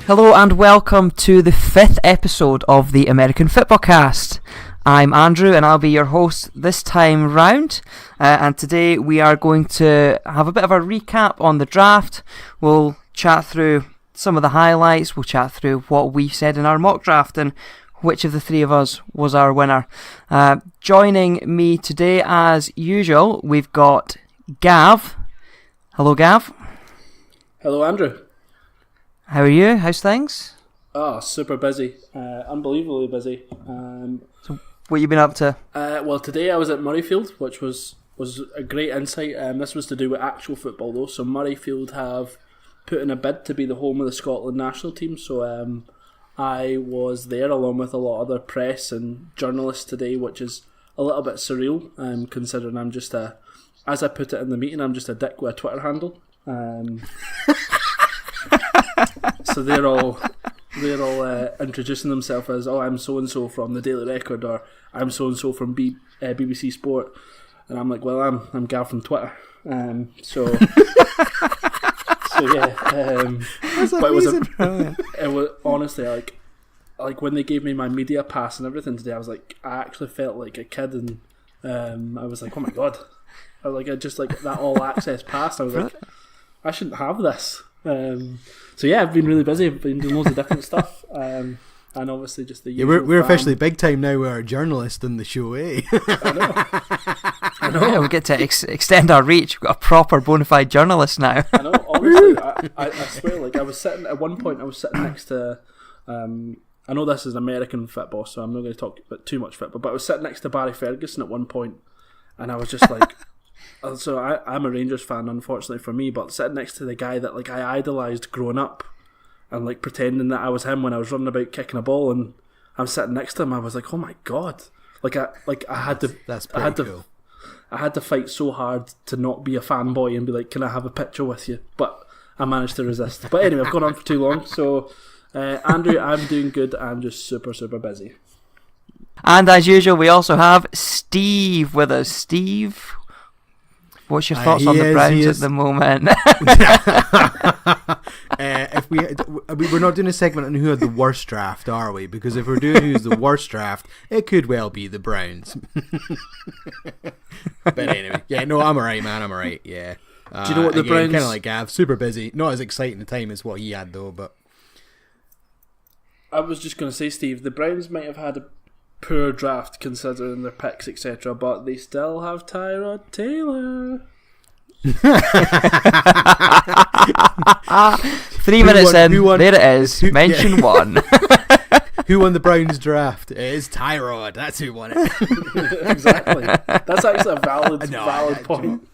Hello and welcome to the 5th episode of the American Fitbaw Cast. I'm Andrew and I'll be your host this time round, and today we are going to have a bit of a recap on the draft. We'll chat through some of the highlights, we'll chat through what we said in our mock draft and which of the three of us was our winner. Joining me today as usual, we've got Gav. Hello Gav. Hello Andrew. How are you? How's things? Oh, super busy. Unbelievably busy. So what you been up to? Well, today I was at Murrayfield, which was a great insight. This was to do with actual football though. So Murrayfield have put in a bid to be the home of the Scotland national team. So I was there along with a lot of other press and journalists today, which is a little bit surreal, considering I'm just as I put it in the meeting, I'm just a dick with a Twitter handle. So they're all introducing themselves as, oh, I'm so and so from the Daily Record, or I'm so and so from BBC Sport, and I'm like, well, I'm Gav from Twitter. So yeah. That's amazing. It was honestly like when they gave me my media pass and everything today, I was like, I actually felt like a kid, and I was like, oh my god, I was like, I just like that all access pass. I was like, I shouldn't have this. So yeah, I've been really busy. I've been doing loads of different stuff, and obviously just the usual. We're officially big time now. We're a journalist in the show, eh? I know. Yeah, we get to extend our reach. We've got a proper bona fide journalist now. I know. Honestly, I swear. Like I was sitting at one point. I was sitting next to. I know this is American football, so I'm not going to talk about too much football. But I was sitting next to Barry Ferguson at one point, and I was just like. So I'm a Rangers fan, unfortunately for me, but sitting next to the guy that like I idolised growing up, and like pretending that I was him when I was running about kicking a ball, and I'm sitting next to him, I was like, oh my god, I had to. That's pretty cool. I had to fight so hard to not be a fanboy and be like, can I have a picture with you? But I managed to resist. But anyway, I've gone on for too long. So Andrew, I'm doing good. I'm just super busy. And as usual, we also have Steve with us. Steve, what's your thoughts on the Browns at the moment? If we're not doing a segment on who had the worst draft, are we? Because if we're doing who's the worst draft, it could well be the Browns. But anyway, yeah, no, I'm alright, man. I'm alright. Yeah. Do you know what the Browns? Kind of like Gav, super busy. Not as exciting a time as what he had though, but I was just going to say, Steve, the Browns might have had a poor draft considering their picks, etc., but they still have Tyrod Taylor. 3 minutes in, there it is. Mention one. Who won the Browns draft? It is Tyrod. That's who won it. Exactly. That's actually a valid point.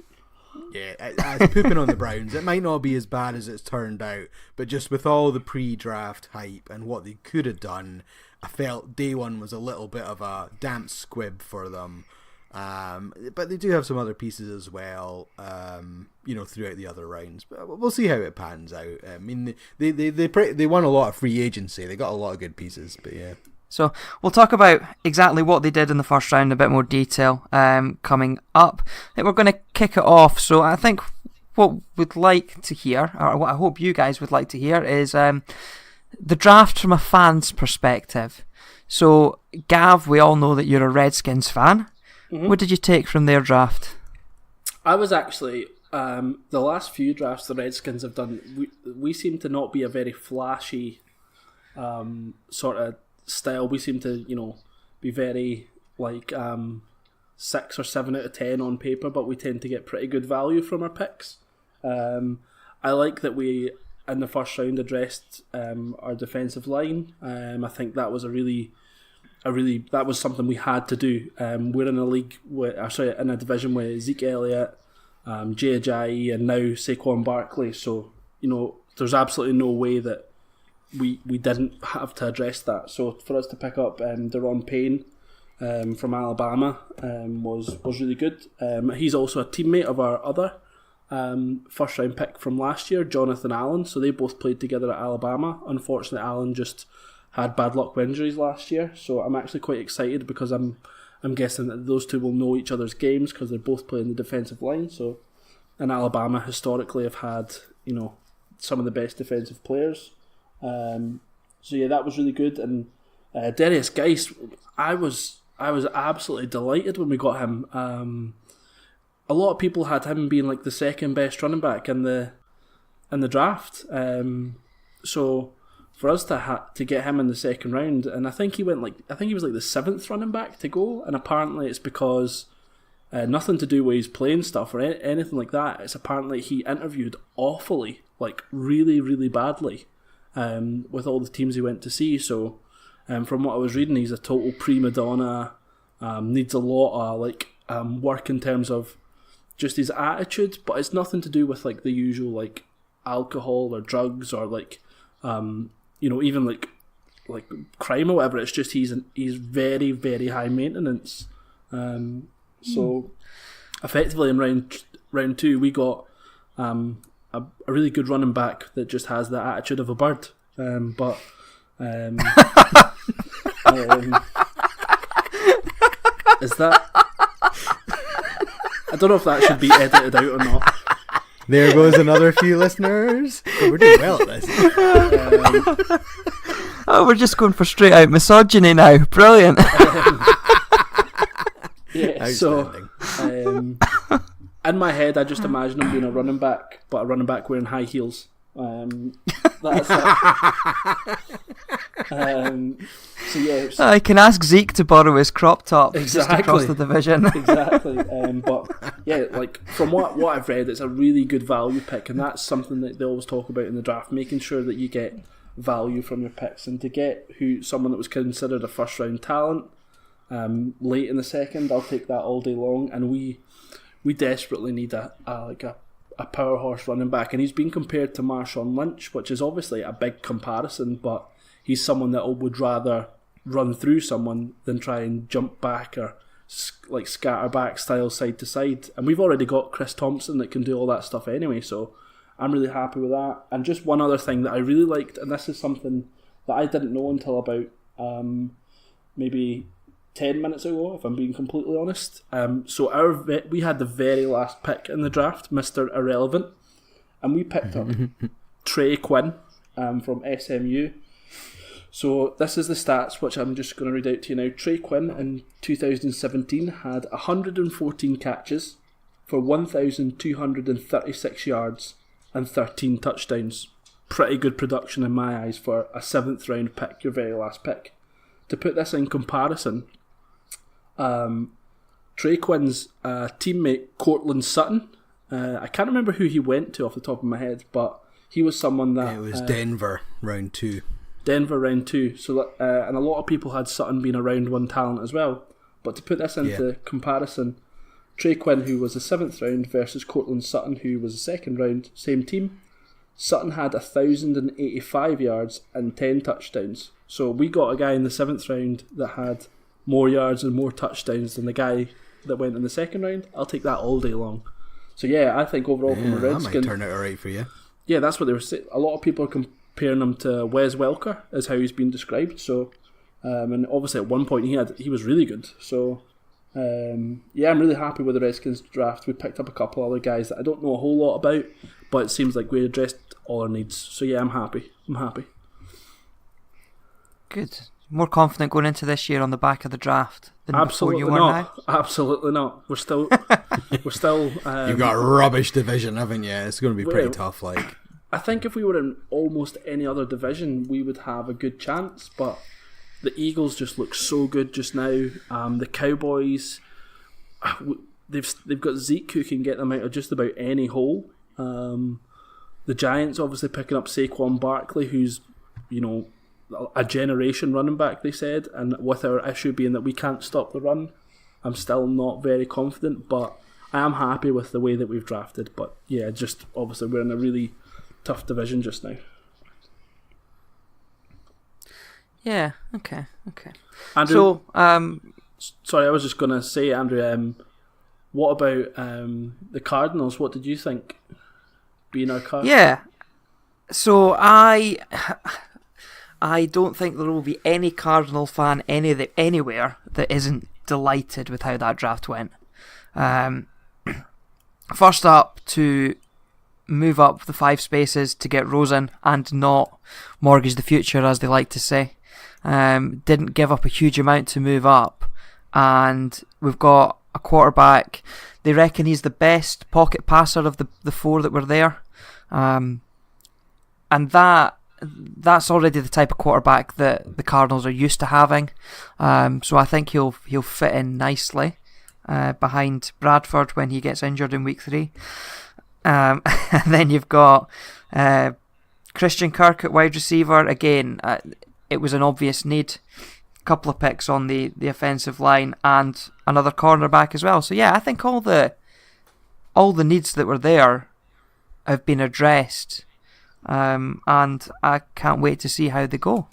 Yeah, as pooping on the Browns, it might not be as bad as it's turned out, but just with all the pre-draft hype and what they could have done, I felt day one was a little bit of a damp squib for them. But they do have some other pieces as well, throughout the other rounds. But we'll see how it pans out. I mean, they won a lot of free agency. They got a lot of good pieces, but yeah. So we'll talk about exactly what they did in the first round in a bit more detail coming up. I think we're going to kick it off. So I think what we'd like to hear, or what I hope you guys would like to hear, is the draft from a fan's perspective. So Gav, we all know that you're a Redskins fan. Mm-hmm. What did you take from their draft? I was actually the last few drafts the Redskins have done. We seem to not be a very flashy sort of style. We seem to be very like 6 or 7 out of 10 on paper, but we tend to get pretty good value from our picks. I like that we in the first round addressed our defensive line. I think that was that was something we had to do. We're in a league in a division with Zeke Elliott, Jay Ajayi, and now Saquon Barkley. So there's absolutely no way that we didn't have to address that. So for us to pick up Deron Payne from Alabama was really good. He's also a teammate of our other first round pick from last year, Jonathan Allen. So they both played together at Alabama. Unfortunately, Allen just had bad luck with injuries last year, so I'm actually quite excited because I'm guessing that those two will know each other's games because they're both playing the defensive line. So, and Alabama historically have had some of the best defensive players So yeah, that was really good. And Darius Guice, I was absolutely delighted when we got him. A lot of people had him being like the second best running back in the draft. So for us to get him in the second round, and I think he was like the seventh running back to go, and apparently it's because nothing to do with his playing stuff or anything like that. It's apparently he interviewed awfully, like really, really badly, with all the teams he went to see. So from what I was reading, he's a total prima donna. Needs a lot of work in terms of just his attitude, but it's nothing to do with like the usual like alcohol or drugs or like even like crime or whatever. It's just he's very, very high maintenance. So effectively in round 2 we got a really good running back that just has the attitude of a bird. Is that? I don't know if that should be edited out or not. There goes another few listeners. We're doing well at this. We're just going for straight out misogyny now. Brilliant. Yeah, so in my head I just imagine him being a running back, but a running back wearing high heels. That's it. So yeah, I can ask Zeke to borrow his crop top just Exactly. across the division. Exactly. But yeah, like from what I've read, it's a really good value pick, and that's something that they always talk about in the draft, making sure that you get value from your picks, and to get someone that was considered a first round talent late in the second, I'll take that all day long. And we desperately need a power horse running back, and he's been compared to Marshawn Lynch, which is obviously a big comparison, but he's someone that would rather run through someone than try and jump back or like scatter back style side to side. And we've already got Chris Thompson that can do all that stuff anyway, so I'm really happy with that. And just one other thing that I really liked, and this is something that I didn't know until about maybe 10 minutes ago, if I'm being completely honest. So we had the very last pick in the draft, Mr. Irrelevant, and we picked up Trey Quinn from SMU. So this is the stats, which I'm just going to read out to you now. Trey Quinn in 2017 had 114 catches for 1,236 yards and 13 touchdowns. Pretty good production in my eyes for a 7th round pick, your very last pick. To put this in comparison, Trey Quinn's teammate Cortland Sutton, I can't remember who he went to off the top of my head, but he was someone that... It was Denver, round 2. Denver round 2. So and a lot of people had Sutton being a round 1 talent as well. But to put this into comparison, Trey Quinn, who was a 7th round, versus Cortland Sutton, who was a 2nd round, same team. Sutton had 1,085 yards and 10 touchdowns. So we got a guy in the 7th round that had more yards and more touchdowns than the guy that went in the 2nd round. I'll take that all day long. So yeah, I think overall from the Redskins... That might turn out alright for you. Yeah, that's what they were saying. A lot of people are comparing him to Wes Welker, is how he's been described. So, and obviously at one point he was really good. So, yeah, I'm really happy with the Redskins draft. We picked up a couple other guys that I don't know a whole lot about, but it seems like we addressed all our needs. So yeah, I'm happy. Good. More confident going into this year on the back of the draft than before you were now? Absolutely not. We're still. You've got a rubbish division, haven't you? It's going to be pretty tough. Like, I think if we were in almost any other division, we would have a good chance. But the Eagles just look so good just now. The Cowboys, they've got Zeke who can get them out of just about any hole. The Giants obviously picking up Saquon Barkley, who's a generation running back, they said, and with our issue being that we can't stop the run, I'm still not very confident, but I am happy with the way that we've drafted. But yeah, just obviously we're in a really tough division just now. Yeah, okay. Andrew, So, sorry, I was just going to say, Andrew, what about the Cardinals? What did you think, being our Cardinals? Yeah, so I don't think there will be any Cardinal fan anywhere that isn't delighted with how that draft went. First up, to move up the 5 spaces to get Rosen and not mortgage the future, as they like to say. Didn't give up a huge amount to move up, and we've got a quarterback. They reckon he's the best pocket passer of the 4 that were there, and that's already the type of quarterback that the Cardinals are used to having. So I think he'll fit in nicely behind Bradford when he gets injured in week 3. And then you've got Christian Kirk at wide receiver. Again, it was an obvious need. A couple of picks on the offensive line and another cornerback as well. So yeah, I think all the needs that were there have been addressed, and I can't wait to see how they go.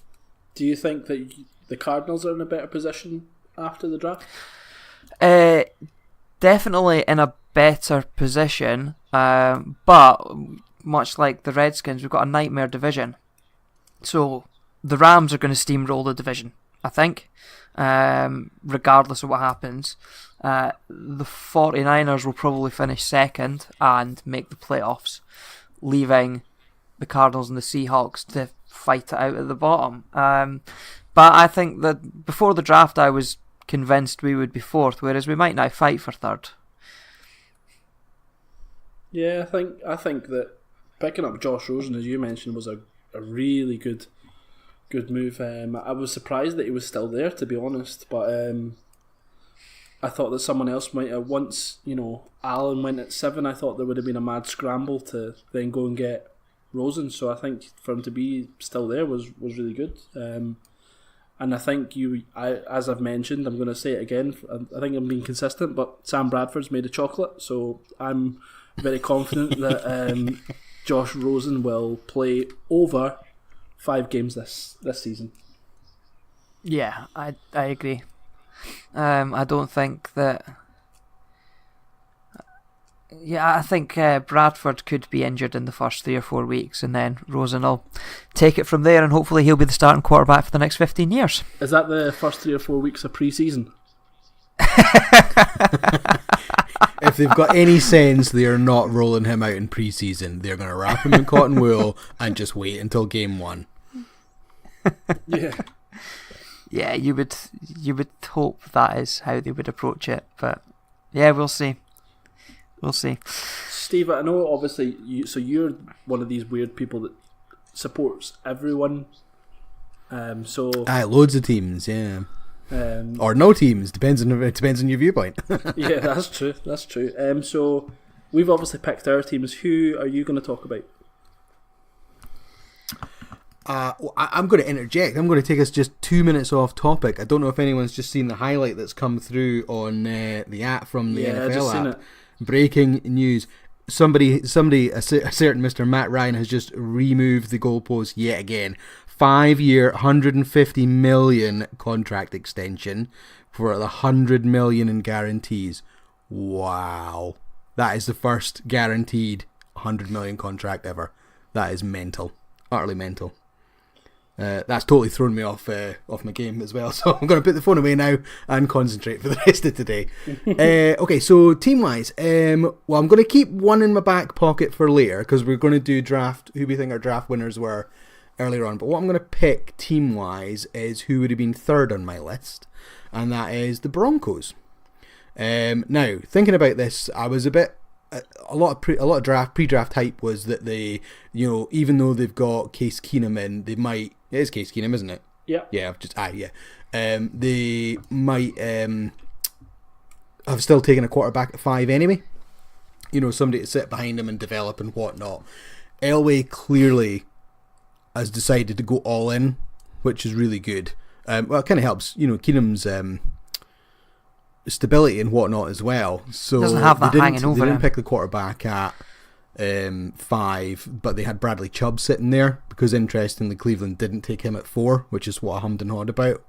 Do you think that the Cardinals are in a better position after the draft? Definitely in a better position, but much like the Redskins, we've got a nightmare division. So the Rams are going to steamroll the division, I think, regardless of what happens. The 49ers will probably finish second and make the playoffs, leaving the Cardinals and the Seahawks to fight it out at the bottom. But I think that before the draft I was convinced we would be 4th, whereas we might now fight for 3rd. Yeah, I think that picking up Josh Rosen, as you mentioned, was a really good move. I was surprised that he was still there, to be honest, but I thought that someone else might have. Once Allen went at 7, I thought there would have been a mad scramble to then go and get Rosen. So I think for him to be still there was really good. And I think as I've mentioned, I'm going to say it again. I think I'm being consistent, but Sam Bradford's made of chocolate, so I'm very confident that Josh Rosen will play over 5 games this season. Yeah, I agree. I don't think that. Yeah, I think Bradford could be injured in the first 3 or 4 weeks, and then Rosen will take it from there, and hopefully he'll be the starting quarterback for the next 15 years. Is that the first 3 or 4 weeks of pre-season? If they've got any sense, they are not rolling him out in pre-season. They're going to wrap him in cotton wool and just wait until game 1. Yeah. Yeah, you would hope that is how they would approach it, but yeah, we'll see. We'll see. Steve, I know obviously you're one of these weird people that supports everyone. Loads of teams, yeah. Or no teams, depends on your viewpoint. Yeah, that's true. So we've obviously picked our teams. Who are you going to talk about? I'm going to interject. I'm going to take us just 2 minutes off topic. I don't know if anyone's just seen the highlight that's come through on the app from the NFL I just app. seen it. Breaking news. Somebody, a certain Mr. Matt Ryan has just removed the goalpost yet again. 5-year, $150 million contract extension for the $100 million in guarantees. Wow. That is the first guaranteed $100 million contract ever. That is mental. Utterly mental. That's totally thrown me off my game as well, so I'm going to put the phone away now and concentrate for the rest of today. Okay, so team-wise, I'm going to keep one in my back pocket for later, because we're going to do draft, who we think our draft winners were earlier on, but what I'm going to pick team-wise is who would have been 3rd on my list, and that is the Broncos. Now, thinking about this, I was a lot of pre-draft hype was that they, even though they've got Case Keenum in, they might. It is Case Keenum, isn't it? Yeah. Yeah. They might have still taken a quarterback at 5 anyway. Somebody to sit behind him and develop and whatnot. Elway clearly has decided to go all in, which is really good. It kind of helps. Keenum's stability and whatnot as well. So doesn't have that hanging over him. They didn't pick the quarterback at 5, but they had Bradley Chubb sitting there because, interestingly, Cleveland didn't take him at 4, which is what I hummed and hawed about.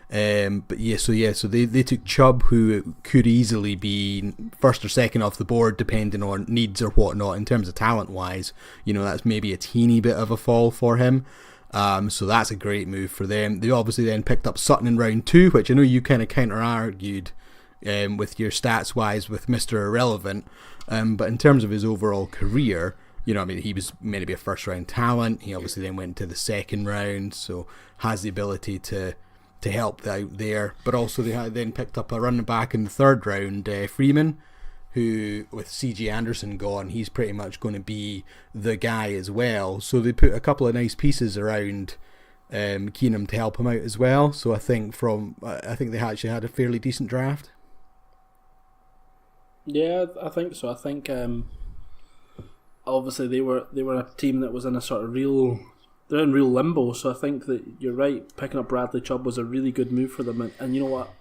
So they took Chubb, who could easily be 1st or 2nd off the board depending on needs or whatnot in terms of talent wise. That's maybe a teeny bit of a fall for him. So that's a great move for them. They obviously then picked up Sutton in round 2, which I know you kind of counter-argued with your stats wise with Mr. Irrelevant, but in terms of his overall career, he was meant to be a first round talent. He obviously then went to the second round, so has the ability to help out there. But also they had then picked up a running back in the third round, Freeman, who, with C.J. Anderson gone, he's pretty much going to be the guy as well. So they put a couple of nice pieces around Keenum to help him out as well. So I think they actually had a fairly decent draft. Yeah, I think so. I think obviously they were a team that was in a sort of they're in real limbo. So I think that you're right. Picking up Bradley Chubb was a really good move for them, and you know what?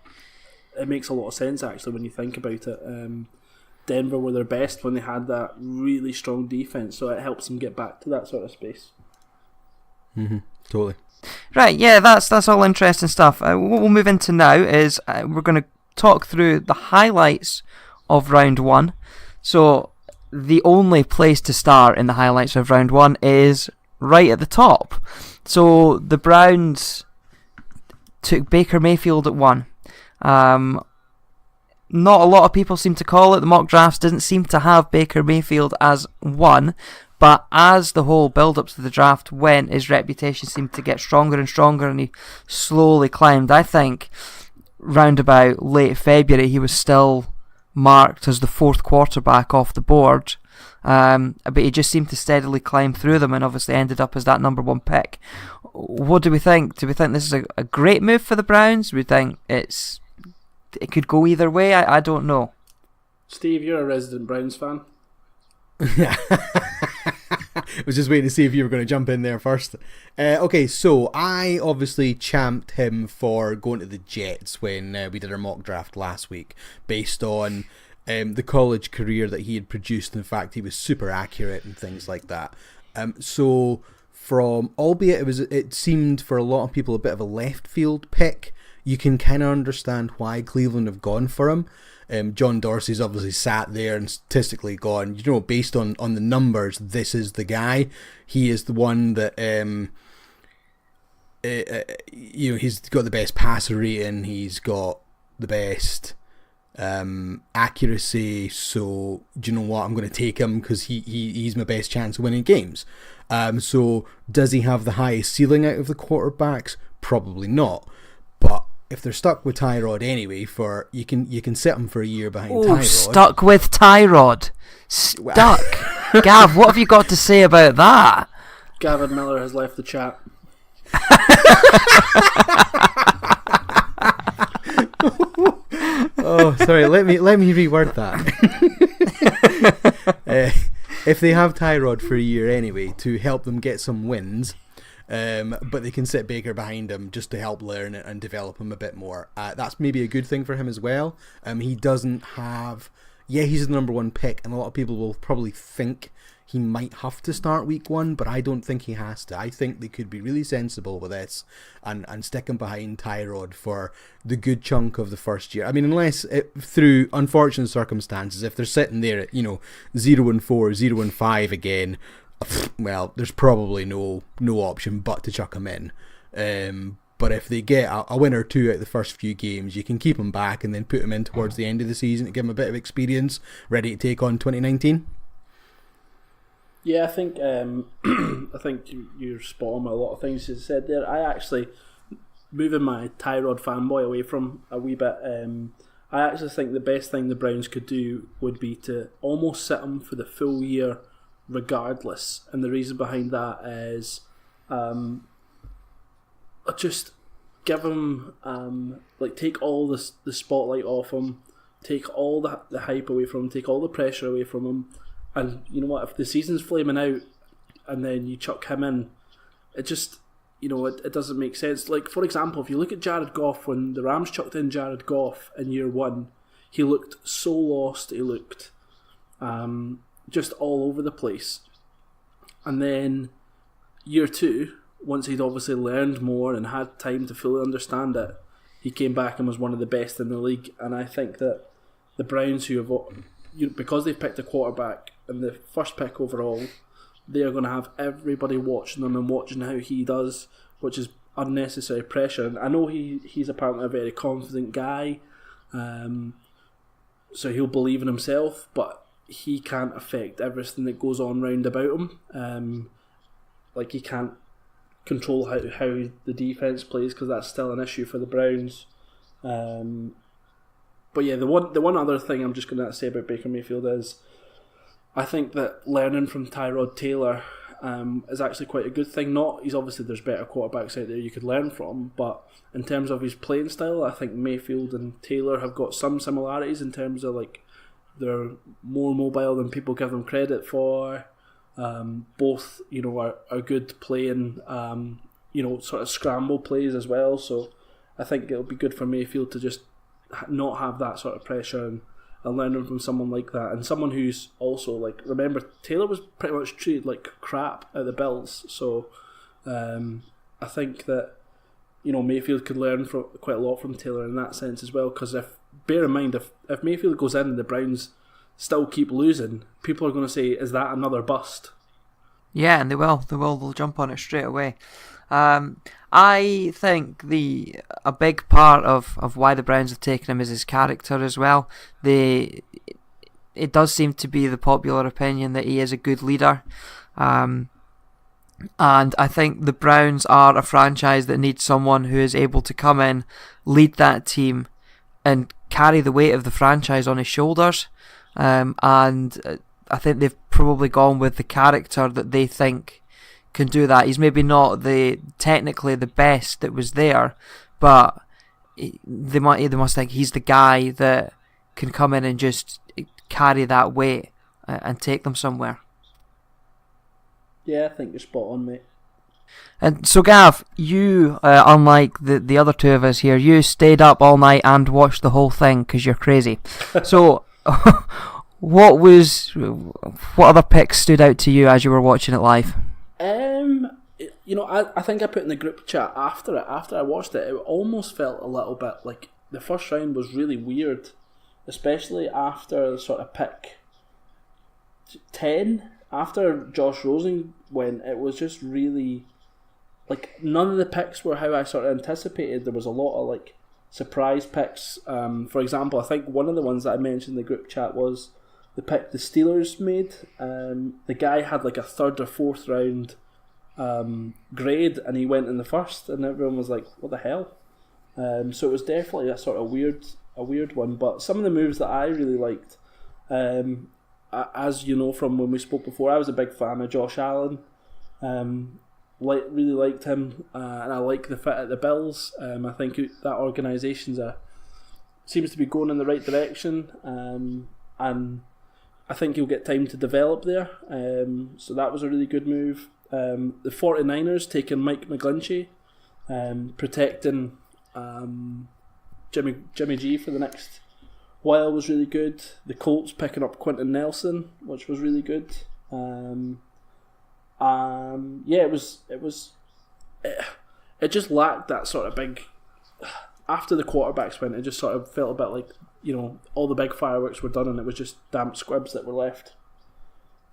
It makes a lot of sense actually when you think about it. Denver were their best when they had that really strong defense, so it helps them get back to that sort of space. Totally. Right, yeah, that's all interesting stuff. What we'll move into now is we're going to talk through the highlights of round one. So the only place to start in the highlights of round one is right at the top. So the Browns took Baker Mayfield at 1. Not a lot of people seem to call it. The mock drafts didn't seem to have Baker Mayfield as 1, but as the whole build-up to the draft went, his reputation seemed to get stronger and stronger, and he slowly climbed. I think round about late February he was still marked as the 4th quarterback off the board, but he just seemed to steadily climb through them and obviously ended up as that number 1 pick. What do we think? Do we think this is a great move for the Browns? Do we think it could go either way? I don't know. Steve, you're a resident Browns fan. Yeah. I was just waiting to see if you were going to jump in there first. Okay, so I obviously champed him for going to the Jets when we did our mock draft last week, based on the college career that he had produced. In fact, he was super accurate and things like that. So albeit it seemed for a lot of people a bit of a left field pick, you can kind of understand why Cleveland have gone for him. John Dorsey's obviously sat there and statistically gone, based on the numbers, this is the guy. He is the one that, he's got the best passer rating, he's got the best accuracy, so do you know what, I'm going to take him because he's my best chance of winning games. So does he have the highest ceiling out of the quarterbacks? Probably not, but if they're stuck with Tyrod anyway, you can set them for a year behind Tyrod. Stuck with Tyrod. Stuck. Gav, what have you got to say about that? Gavin Miller has left the chat. Oh, sorry. Let me reword that. If they have Tyrod for a year anyway to help them get some wins. But they can sit Baker behind him just to help learn it and develop him a bit more. That's maybe a good thing for him as well. He doesn't have... Yeah, he's the number 1 pick, and a lot of people will probably think he might have to start week 1, but I don't think he has to. I think they could be really sensible with this and stick him behind Tyrod for the good chunk of the first year. I mean, unless through unfortunate circumstances, if they're sitting there at 0-4, 0-5 again, well, there's probably no option but to chuck him in. But if they get a win or 2 out of the first few games, you can keep him back and then put him in towards the end of the season to give him a bit of experience, ready to take on 2019. Yeah, I think you're spot on with a lot of things you said there. I actually, moving my Tyrod fanboy away from a wee bit, I actually think the best thing the Browns could do would be to almost sit him for the full year regardless, and the reason behind that is just give him take all the spotlight off him, take all the hype away from him, take all the pressure away from him, and you know what, if the season's flaming out and then you chuck him in, it just it doesn't make sense. Like, for example, if you look at Jared Goff, when the Rams chucked in Jared Goff in year 1, he looked so lost, he looked just all over the place. And then year 2, once he'd obviously learned more and had time to fully understand it, he came back and was one of the best in the league. And I think that the Browns, who have, because they've picked a quarterback and the first pick overall, they are going to have everybody watching them and watching how he does, which is unnecessary pressure. And I know he's apparently a very confident guy, so he'll believe in himself, but he can't affect everything that goes on round about him. Like he can't control how the defense plays, because that's still an issue for the Browns. But yeah, the one other thing I'm just going to say about Baker Mayfield is, I think that learning from Tyrod Taylor is actually quite a good thing. He's obviously, there's better quarterbacks out there you could learn from, but in terms of his playing style, I think Mayfield and Taylor have got some similarities in terms of like they're more mobile than people give them credit for. Both, are good playing, sort of scramble plays as well. So I think it'll be good for Mayfield to just not have that sort of pressure and learning from someone like that, and someone who's also like, remember, Taylor was pretty much treated like crap at the Bills. So I think that Mayfield could learn from quite a lot from Taylor in that sense as well. Because bear in mind, if Mayfield goes in and the Browns still keep losing, people are going to say, is that another bust? Yeah, and they'll jump on it straight away. I think a big part of why the Browns have taken him is his character as well. It does seem to be the popular opinion that he is a good leader. And I think the Browns are a franchise that needs someone who is able to come in, lead that team, and carry the weight of the franchise on his shoulders. And I think they've probably gone with the character that they think can do that. He's maybe not technically the best that was there, but they must think he's the guy that can come in and just carry that weight and take them somewhere. Yeah, I think you're spot on, mate. And so, Gav, you, unlike the other two of us here, you stayed up all night and watched the whole thing because you're crazy. So, what other picks stood out to you as you were watching it live? I think I put in the group chat after I watched it, it almost felt a little bit like the first round was really weird, especially after sort of pick 10, after Josh Rosen went. It was just really, like, none of the picks were how I sort of anticipated. There was a lot of like surprise picks. For example, I think one of the ones that I mentioned in the group chat was the pick the Steelers made. The guy had like a third or fourth round grade, and he went in the first, and everyone was like, what the hell? So it was definitely a sort of weird one. But some of the moves that I really liked, as you know from when we spoke before, I was a big fan of Josh Allen. Really liked him, and I like the fit at the Bills. I think that organisation's seems to be going in the right direction, and I think he'll get time to develop there. So that was a really good move. The 49ers taking Mike McGlinchey, protecting Jimmy G for the next while was really good. The Colts picking up Quentin Nelson, which was really good. It just lacked that sort of big. After the quarterbacks went, it just sort of felt a bit like, all the big fireworks were done and it was just damp squibs that were left.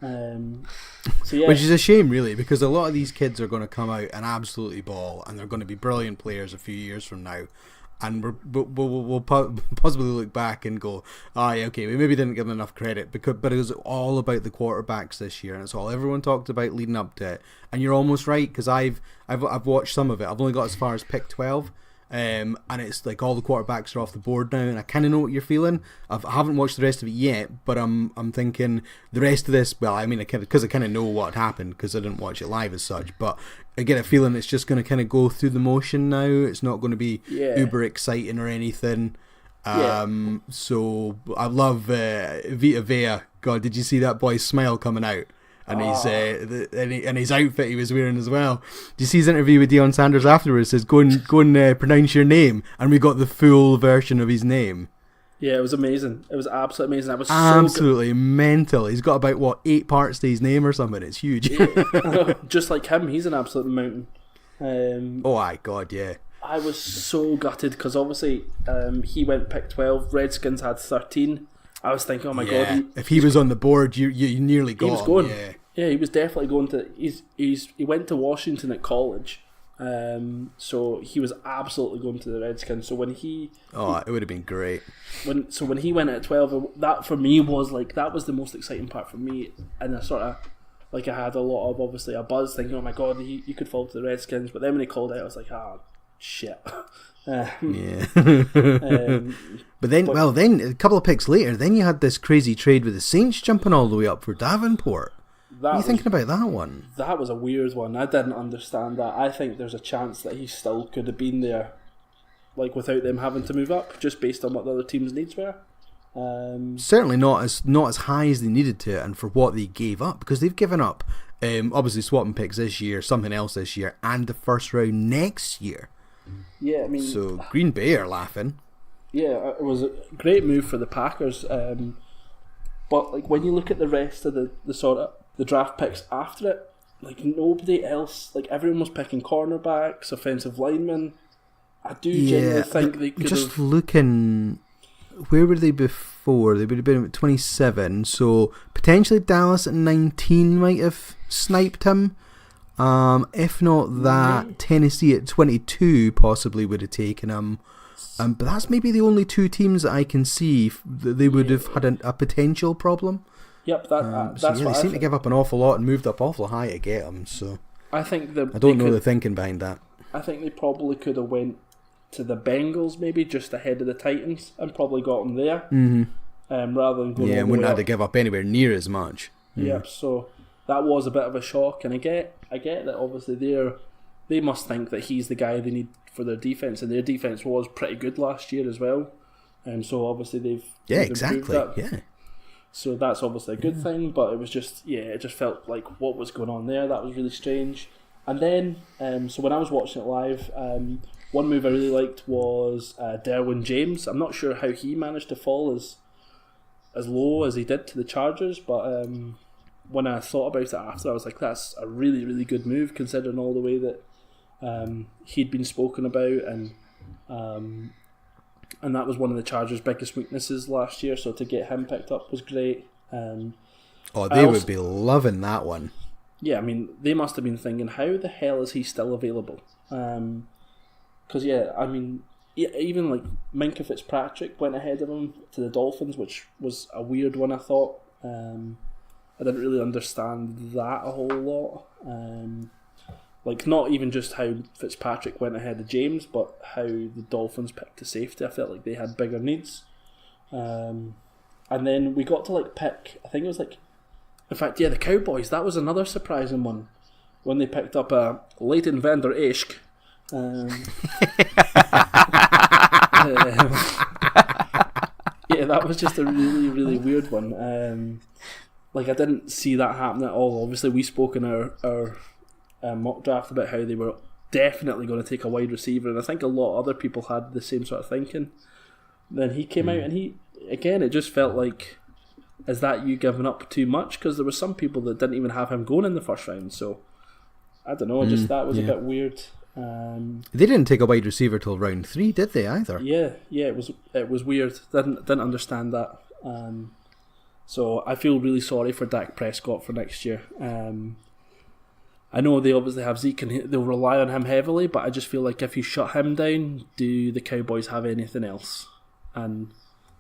Which is a shame, really, because a lot of these kids are going to come out and absolutely ball, and they're going to be brilliant players a few years from now. And we'll possibly look back and go, yeah, okay, we maybe didn't give them enough credit, but it was all about the quarterbacks this year, and it's all everyone talked about leading up to it. And you're almost right, because I've watched some of it. I've only got as far as pick 12. And it's like all the quarterbacks are off the board now, and I kind of know what you're feeling. I haven't watched the rest of it yet, but I'm thinking the rest of this. Well, I mean, because I kind of know what happened because I didn't watch it live as such. But I get a feeling it's just going to kind of go through the motion now. It's not going to be uber exciting or anything. So I love Vita Vea. God, did you see that boy's smile coming out? And his outfit he was wearing as well. Do you see his interview with Deion Sanders afterwards? It says, go and pronounce your name, and we got the full version of his name. Yeah, it was amazing. It was absolutely amazing. I was absolutely mental. He's got about 8 parts to his name or something. It's huge. Yeah. Just like him, he's an absolute mountain. God, yeah. I was so gutted because obviously he went pick 12. Redskins had 13. I was thinking, oh my god, if he was on the board, you nearly got him. He was going. Yeah, he was definitely going to. He went to Washington at college, So he was absolutely going to the Redskins. So when he it would have been great. When he went at 12, that for me was like, that was the most exciting part for me, and I sort of like, I had a lot of obviously a buzz thinking, oh my god, he could fall to the Redskins. But then when he called out, I was like, shit. Yeah. But then a couple of picks later, then you had this crazy trade with the Saints jumping all the way up for Davenport. What are you thinking about that one? That was a weird one. I didn't understand that. I think there's a chance that he still could have been there, like without them having to move up, just based on what the other team's needs were. Certainly not as high as they needed to, and for what they gave up, because they've given up obviously swapping picks this year, something else this year, and the first round next year. Yeah, I mean, so Green Bay are laughing. Yeah, it was a great move for the Packers. But like, when you look at the rest of the sort of the draft picks after it, like, nobody else, like, everyone was picking cornerbacks, offensive linemen. I do genuinely think they could just looking, where were they before? They would have been at 27, so potentially Dallas at 19 might have sniped him. If not that, Tennessee at 22 possibly would have taken him. But that's maybe the only two teams that I can see that they would have had a potential problem. Yep, that's what they seem to give up an awful lot and moved up awful high to get them. So I think I don't know the thinking behind that. I think they probably could have went to the Bengals maybe just ahead of the Titans and probably got them there, rather than going. Yeah, and wouldn't have to give up anywhere near as much. Yep. So that was a bit of a shock, and I get that obviously they must think that he's the guy they need for their defense, and their defense was pretty good last year as well, and so obviously they've exactly improved that. Yeah. So that's obviously a good thing, but it was just, it just felt like what was going on there. That was really strange. And then, so when I was watching it live, one move I really liked was Derwin James. I'm not sure how he managed to fall as low as he did to the Chargers, but when I thought about it after, I was like, that's a really, really good move considering all the way that he'd been spoken about, and that was one of the Chargers' biggest weaknesses last year, so to get him picked up was great. They would be loving that one. Yeah, I mean, they must have been thinking, how the hell is he still available? Because, even like Minka Fitzpatrick went ahead of him to the Dolphins, which was a weird one, I thought. I didn't really understand that a whole lot. Like, not even just how Fitzpatrick went ahead of James, but how the Dolphins picked a safety. I felt like they had bigger needs. And then we got to like pick, I think it was like, in fact, the Cowboys, that was another surprising one. When they picked up Leighton Vander Esch. That was just a really, really weird one. Like, I didn't see that happen at all. Obviously, we spoke in our mock draft about how they were definitely going to take a wide receiver, and I think a lot of other people had the same sort of thinking. Then he came out, and it just felt like, is that you giving up too much? Because there were some people that didn't even have him going in the first round, so I don't know, that was a bit weird. They didn't take a wide receiver till round 3, did they, either? Yeah, it was weird. Didn't understand that. So I feel really sorry for Dak Prescott for next year. I know they obviously have Zeke and they'll rely on him heavily, but I just feel like if you shut him down, do the Cowboys have anything else? And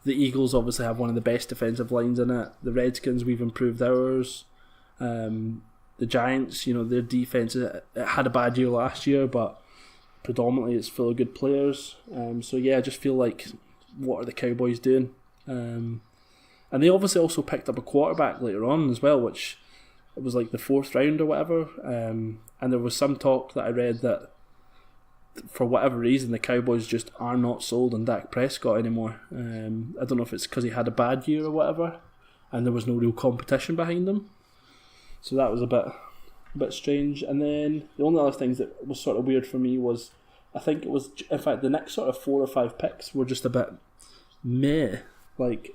the Eagles obviously have one of the best defensive lines in it. The Redskins, we've improved ours. The Giants, their defense, it had a bad year last year, but predominantly it's full of good players. I just feel like, what are the Cowboys doing? And they obviously also picked up a quarterback later on as well, which it was like the 4th round or whatever. And there was some talk that I read that for whatever reason the Cowboys just are not sold on Dak Prescott anymore. I don't know if it's because he had a bad year or whatever, and there was no real competition behind him. So that was a bit strange. And then the only other things that was sort of weird for me was, I think it was, in fact, the next sort of 4 or 5 picks were just a bit meh. Like,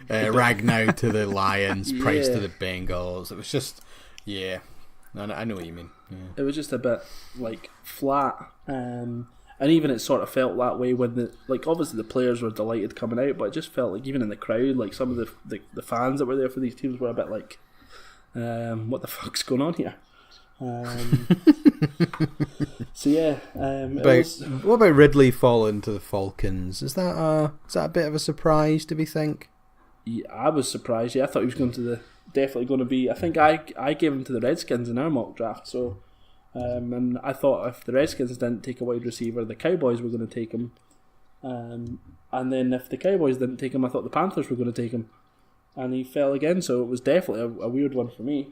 Ragnow to the Lions, Price to the Bengals. It was just, I know what you mean. Yeah. It was just a bit like flat, and even it sort of felt that way when obviously the players were delighted coming out, but it just felt like even in the crowd, like some of the fans that were there for these teams were a bit like, what the fuck's going on here? So yeah, what about Ridley falling to the Falcons? Is that a bit of a surprise? Do we think? Yeah, I was surprised. Yeah, I thought he was definitely going to be. I think I gave him to the Redskins in our mock draft. So, and I thought if the Redskins didn't take a wide receiver, the Cowboys were going to take him. And then if the Cowboys didn't take him, I thought the Panthers were going to take him. And he fell again. So it was definitely a weird one for me.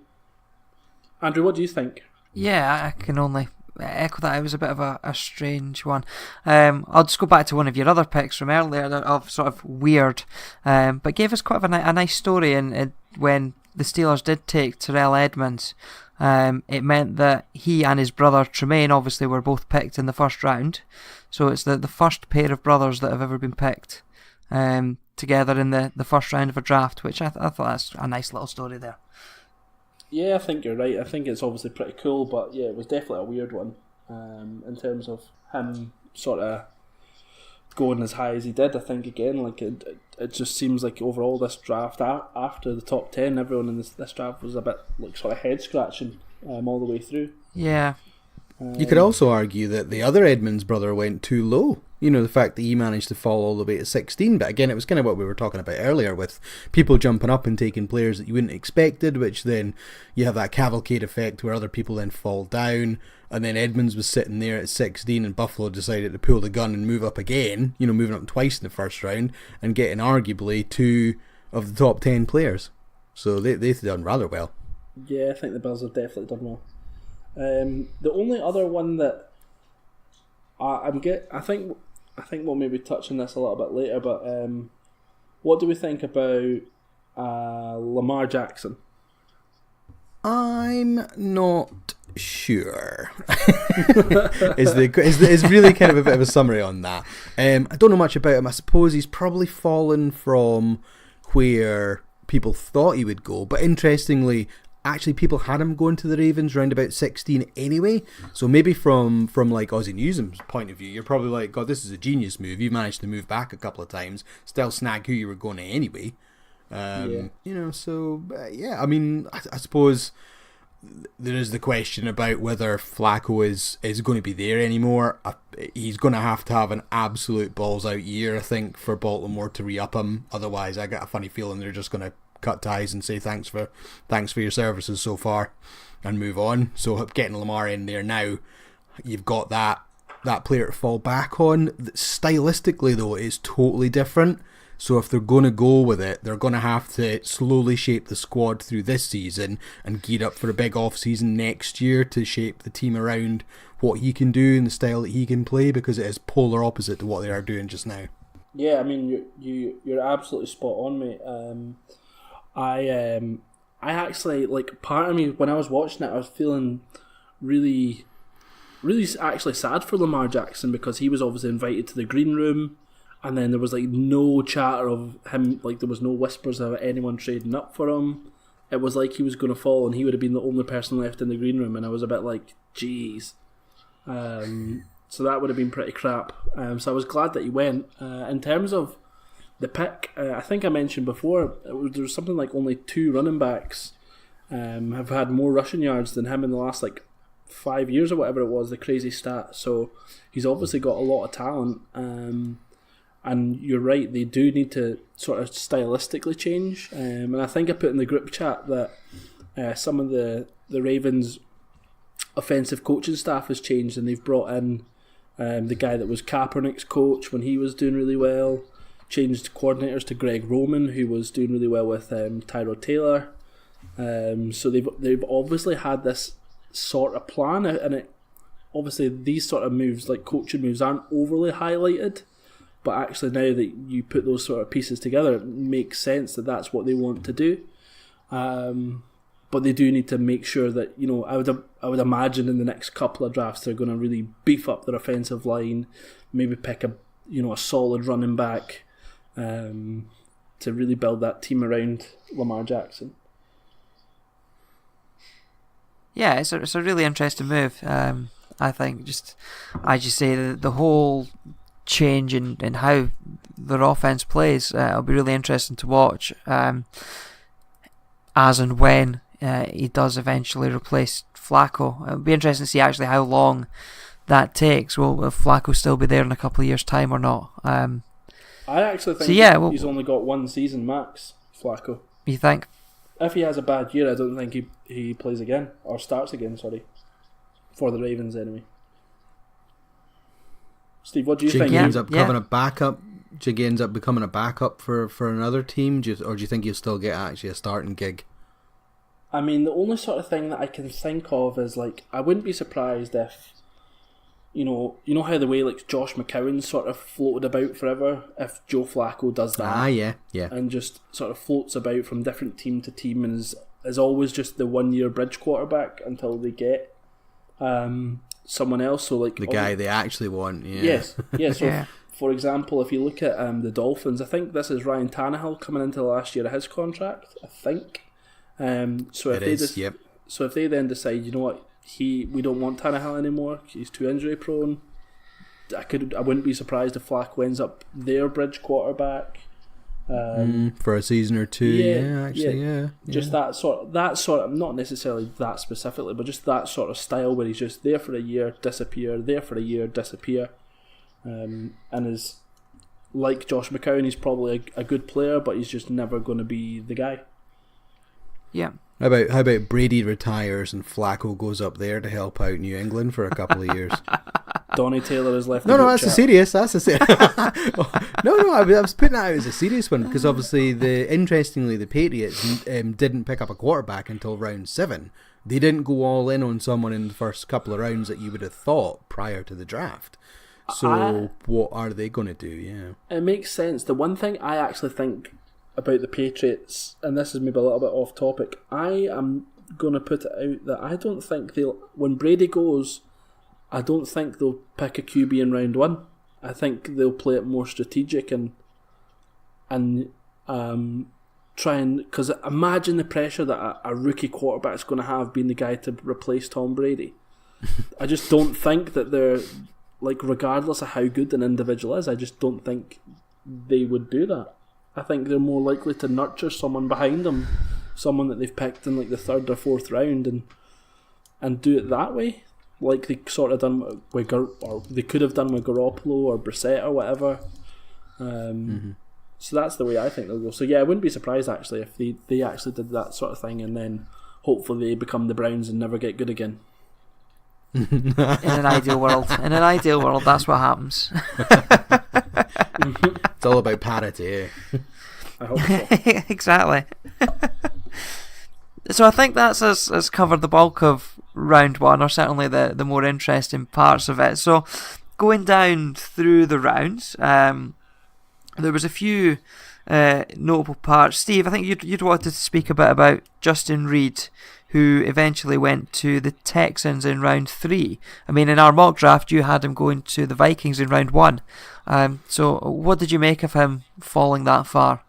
Andrew, what do you think? Yeah, I can only echo that. It was a bit of a strange one. I'll just go back to one of your other picks from earlier of sort of weird, but gave us quite a nice story. And when the Steelers did take Terrell Edmonds, it meant that he and his brother Tremaine obviously were both picked in the first round. So it's the first pair of brothers that have ever been picked together in the first round of a draft, which I thought that's a nice little story there. Yeah, I think you're right. I think it's obviously pretty cool, but yeah, it was definitely a weird one in terms of him sort of going as high as he did. I think again, like it just seems like overall this draft after the top 10, everyone in this draft was a bit like sort of head scratching all the way through. Yeah. You could also argue that the other Edmonds brother went too low. You know, the fact that he managed to fall all the way to 16. But again, it was kind of what we were talking about earlier with people jumping up and taking players that you wouldn't expected, which then you have that cavalcade effect where other people then fall down. And then Edmonds was sitting there at 16 and Buffalo decided to pull the gun and move up again, you know, moving up twice in the first round and getting arguably 2 of the top 10 players. So they've done rather well. Yeah, I think the Bills have definitely done well. The only other one that I think we'll maybe touch on this a little bit later, but what do we think about Lamar Jackson? I'm not sure. is really kind of a bit of a summary on that. I don't know much about him. I suppose he's probably fallen from where people thought he would go, but interestingly, actually people had him going to the Ravens round about 16 anyway. So maybe from like Aussie Newsom's point of view, you're probably like, God, this is a genius move. You've managed to move back a couple of times, still snag who you were going to anyway. You know, so yeah, I mean, I suppose there is the question about whether Flacco is going to be there anymore. He's going to have an absolute balls out year, I think, for Baltimore to re-up him. Otherwise, I got a funny feeling they're just going to cut ties and say thanks for your services so far and move on. So getting Lamar in there now, you've got that player to fall back on. Stylistically though, it's totally different. So if they're going to go with it, they're going to have to slowly shape the squad through this season and gear up for a big off-season next year to shape the team around what he can do and the style that he can play, because it is polar opposite to what they are doing just now. Yeah, I mean, you're absolutely spot on, mate. I actually, like, part of me, when I was watching it, I was feeling really, really actually sad for Lamar Jackson, because he was obviously invited to the green room, and then there was like no chatter of him, like there was no whispers of anyone trading up for him. It was like he was going to fall and he would have been the only person left in the green room, and I was a bit like, geez. So that would have been pretty crap. So I was glad that he went. In terms of the pick, I think I mentioned before, there was something like only 2 running backs have had more rushing yards than him in the last like 5 years or whatever it was, the crazy stat. So he's obviously got a lot of talent. And you're right, they do need to sort of stylistically change. And I think I put in the group chat that some of the Ravens' offensive coaching staff has changed, and they've brought in the guy that was Kaepernick's coach when he was doing really well, changed coordinators to Greg Roman, who was doing really well with Tyrod Taylor. So they've obviously had this sort of plan, and it obviously these sort of moves, like coaching moves, aren't overly highlighted. But actually, now that you put those sort of pieces together, it makes sense that that's what they want to do. But they do need to make sure that, you know, I would imagine in the next couple of drafts they're going to really beef up their offensive line, maybe pick a solid running back to really build that team around Lamar Jackson. Yeah, it's a really interesting move. I think as you say, the whole change in how their offense plays, it'll be really interesting to watch as and when he does eventually replace Flacco. It'll be interesting to see actually how long that takes. Will Flacco still be there in a couple of years' time or not? I actually think he's only got 1 season max, Flacco. You think? If he has a bad year, I don't think he plays again, or starts again, sorry. For the Ravens, anyway. Steve, what do you think? He ends up becoming a backup? Jiggy ends up becoming a backup for another team? Or do you think he'll still get actually a starting gig? I mean, the only sort of thing that I can think of is, like, I wouldn't be surprised if, you know how the way, like, Josh McCown sort of floated about forever, if Joe Flacco does that. Yeah. And just sort of floats about from different team to team and is always just the 1-year bridge quarterback until they get someone else. So, like, the guy they actually want, yeah. Yes, So, for example, if you look at the Dolphins, I think this is Ryan Tannehill coming into the last year of his contract, I think. So if they then decide, you know what, we don't want Tannehill anymore, he's too injury prone, I wouldn't be surprised if Flacco ends up their bridge quarterback for a season or two. Yeah. Just that sort of, not necessarily that specifically, but just that sort of style where he's just there for a year, disappear, there for a year, disappear, and is like Josh McCown. He's probably a good player, but he's just never going to be the guy. Yeah. How about Brady retires and Flacco goes up there to help out New England for a couple of years? Donnie Taylor has left. No, that's a serious. No, I was putting that out as a serious one because obviously, interestingly, the Patriots didn't pick up a quarterback until round 7. They didn't go all in on someone in the first couple of rounds that you would have thought prior to the draft. So what are they going to do? Yeah, it makes sense. The one thing I actually think about the Patriots, and this is maybe a little bit off topic, I am going to put it out that I don't think when Brady goes, I don't think they'll pick a QB in round 1. I think they'll play it more strategic and try and, because imagine the pressure that a rookie quarterback's going to have being the guy to replace Tom Brady. I just don't think that they're, like, regardless of how good an individual is, I just don't think they would do that. I think they're more likely to nurture someone behind them, someone that they've picked in like the 3rd or 4th round, and do it that way, like they sort of done with or they could have done with Garoppolo or Brissett or whatever. So that's the way I think they'll go. So yeah, I wouldn't be surprised actually if they actually did that sort of thing, and then hopefully they become the Browns and never get good again. In an ideal world, that's what happens. It's all about parity. I hope so. Exactly. So I think that's has covered the bulk of round 1, or certainly the more interesting parts of it. So going down through the rounds, there was a few notable parts. Steve, I think you'd wanted to speak a bit about Justin Reed, who eventually went to the Texans in round 3. I mean, in our mock draft, you had him going to the Vikings in round 1. So what did you make of him falling that far?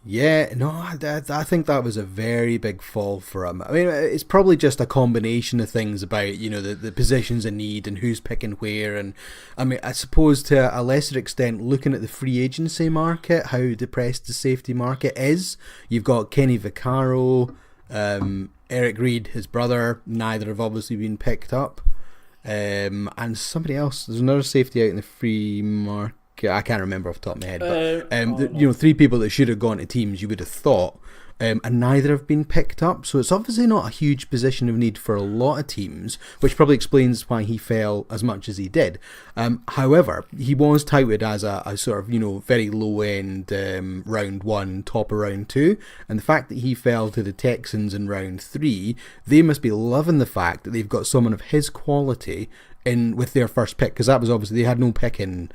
Yeah, no, I think that was a very big fall for him. I mean, it's probably just a combination of things about, the positions in need and who's picking where. And I mean, I suppose to a lesser extent, looking at the free agency market, how depressed the safety market is. You've got Kenny Vaccaro, Eric Reed, his brother, neither have obviously been picked up. And somebody else, there's another safety out in the free market. I can't remember off the top of my head, but 3 people that should have gone to teams you would have thought, and neither have been picked up. So it's obviously not a huge position of need for a lot of teams, which probably explains why he fell as much as he did. However, he was touted as a sort of very low end round 1, top of round 2, and the fact that he fell to the Texans in round 3, they must be loving the fact that they've got someone of his quality in with their first pick, because that was obviously, they had no pick in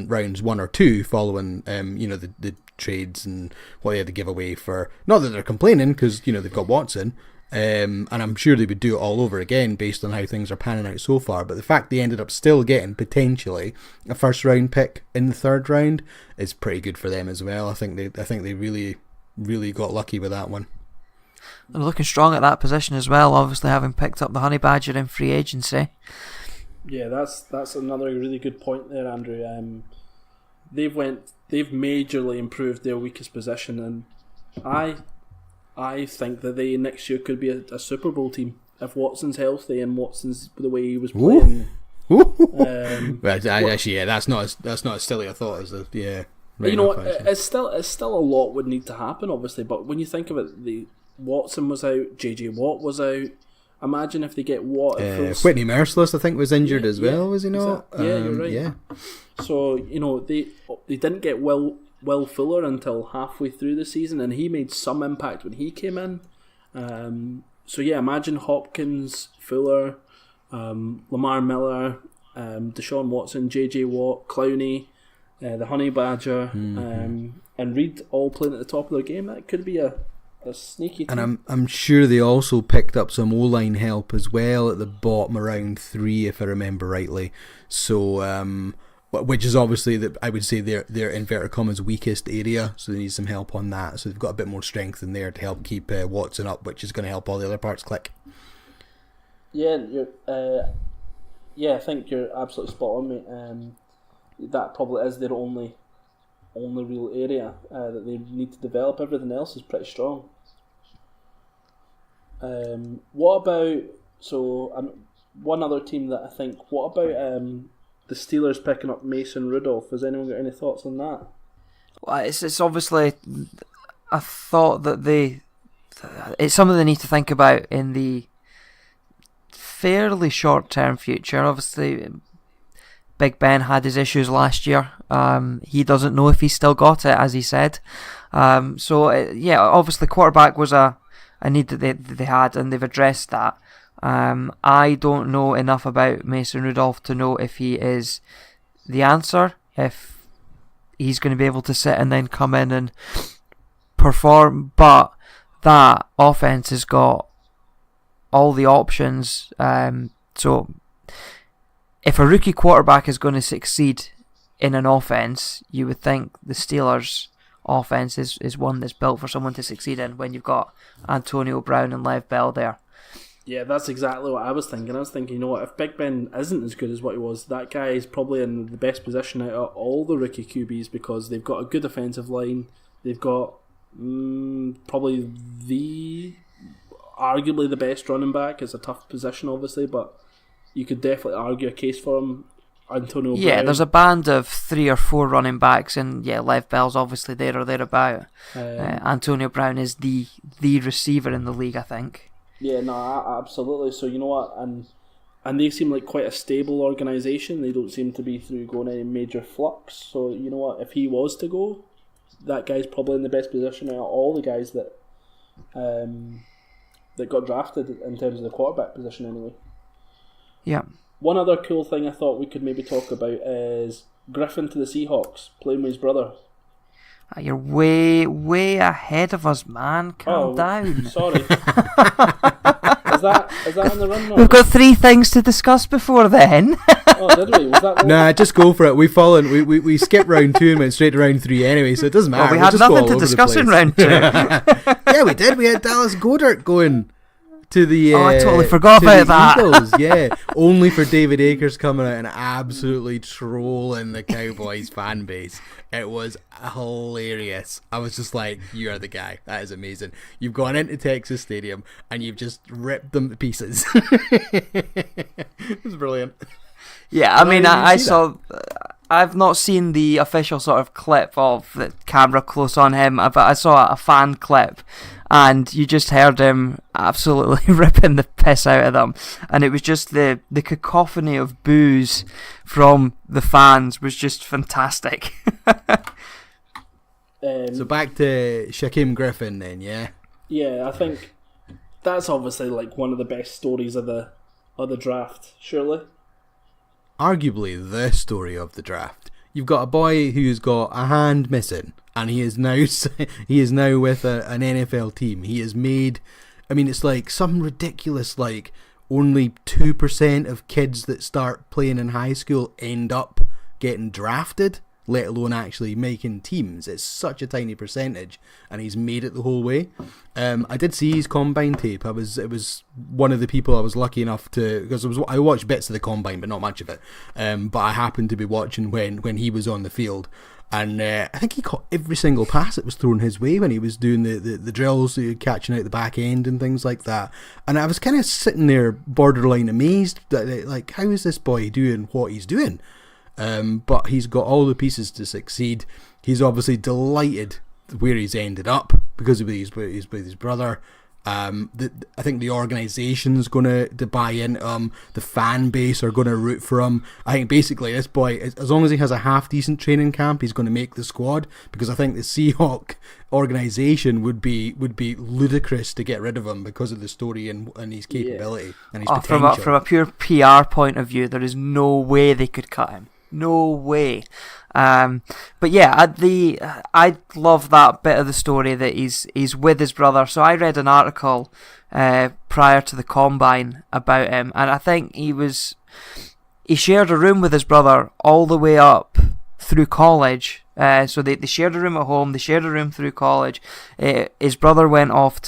rounds 1 or 2 following the trades and what they had to give away for, not that they're complaining because they've got Watson, and I'm sure they would do it all over again based on how things are panning out so far, but the fact they ended up still getting potentially a first round pick in the 3rd round is pretty good for them as well. I think they really, really got lucky with that one. They're looking strong at that position as well, obviously having picked up the Honey Badger in free agency. Yeah, that's another really good point there, Andrew. They've majorly improved their weakest position, and I think that they next year could be a Super Bowl team if Watson's healthy and Watson's the way he was playing. Actually, yeah, that's not as silly a thought as the Right, it's still a lot would need to happen, obviously. But when you think of it, the Watson was out, JJ Watt was out. Imagine if they get Watt. Whitney Merciless, I think, was injured as well. Was he not? You're right. Yeah. So they didn't get Will Fuller until halfway through the season, and he made some impact when he came in. So imagine Hopkins, Fuller, Lamar Miller, Deshaun Watson, JJ Watt, Clowney, the Honey Badger, and Reed all playing at the top of their game. That could be a sneaky team. And I'm sure they also picked up some O-line help as well at the bottom around 3, if I remember rightly. So, which is obviously I would say their inverted commas weakest area. So they need some help on that. So they've got a bit more strength in there to help keep Watson up, which is going to help all the other parts click. Yeah, I think you're absolutely spot on, mate. That probably is their only real area that they need to develop. Everything else is pretty strong. What about one other team that I think? What about the Steelers picking up Mason Rudolph? Has anyone got any thoughts on that? Well, it's obviously a thought that it's something they need to think about in the fairly short-term future. Obviously, Big Ben had his issues last year. He doesn't know if he's still got it, as he said. Obviously quarterback was a need that they had, and they've addressed that. I don't know enough about Mason Rudolph to know if he is the answer, if he's going to be able to sit and then come in and perform, but that offense has got all the options. So if a rookie quarterback is going to succeed in an offense, you would think the Steelers' offense is one that's built for someone to succeed in when you've got Antonio Brown and Lev Bell there. Yeah, that's exactly what I was thinking. I was thinking, you know what, if Big Ben isn't as good as what he was, that guy is probably in the best position out of all the rookie QBs because they've got a good offensive line. They've got probably arguably the best running back. It's a tough position, obviously, but you could definitely argue a case for him. Antonio Brown. Yeah, there's a band of 3 or 4 running backs, and Lev Bell's obviously there or thereabout. Antonio Brown is the receiver in the league, I think. Yeah, no, absolutely. So you know what, and they seem like quite a stable organisation. They don't seem to be through going any major flux. So you know what, if he was to go, that guy's probably in the best position out of all the guys that got drafted in terms of the quarterback position anyway. Yeah. One other cool thing I thought we could maybe talk about is Griffin to the Seahawks, playing with his brother. You're way ahead of us, man. Calm down. Sorry. Is that on the run? We've got 3 things to discuss before then. Oh, did we? Was that? Nah, just go for it. We skipped round 2 and went straight to round 3 anyway, so it doesn't matter. Well, we had nothing to discuss in round 2. Yeah, we did. We had Dallas Goedert going to the I totally forgot about that. Eagles, yeah, only for David Akers coming out and absolutely trolling the Cowboys fan base. It was hilarious. I was just like, you are the guy. That is amazing. You've gone into Texas Stadium and you've just ripped them to pieces. It was brilliant. Yeah, I mean, I saw. I've not seen the official sort of clip of the camera close on him, but I saw a fan clip, and you just heard him absolutely ripping the piss out of them, and it was just the cacophony of boos from the fans was just fantastic. So back to Shaquem Griffin then, yeah? Yeah, I think that's obviously like one of the best stories of the draft, surely. Arguably the story of the draft. You've got a boy who's got a hand missing, and he is now with an NFL team. He has made, I mean, it's like some ridiculous, like only 2% of kids that start playing in high school end up getting drafted. let alone actually making teams. It's such a tiny percentage, and he's made it the whole way. I did see his combine tape. It was one of the people I was lucky enough to, because I watched bits of the combine, but not much of it. But I happened to be watching when he was on the field. And I think he caught every single pass that was thrown his way when he was doing the drills, catching out the back end and things like that. And I was kind of sitting there borderline amazed that, like, how is this boy doing what he's doing? But he's got all the pieces to succeed. He's obviously delighted where he's ended up because he's with his brother. I think the organisation's going to buy into him. The fan base are going to root for him. I think basically this boy, as long as he has a half decent training camp, he's going to make the squad, because I think the Seahawk organisation would be ludicrous to get rid of him because of the story and his capability and his potential. From a pure PR point of view, there is no way they could cut him. No way. But yeah, I love that bit of the story that he's with his brother. So I read an article prior to the combine about him, and I think he shared a room with his brother all the way up through college. So they shared a room at home, they shared a room through college. His brother went off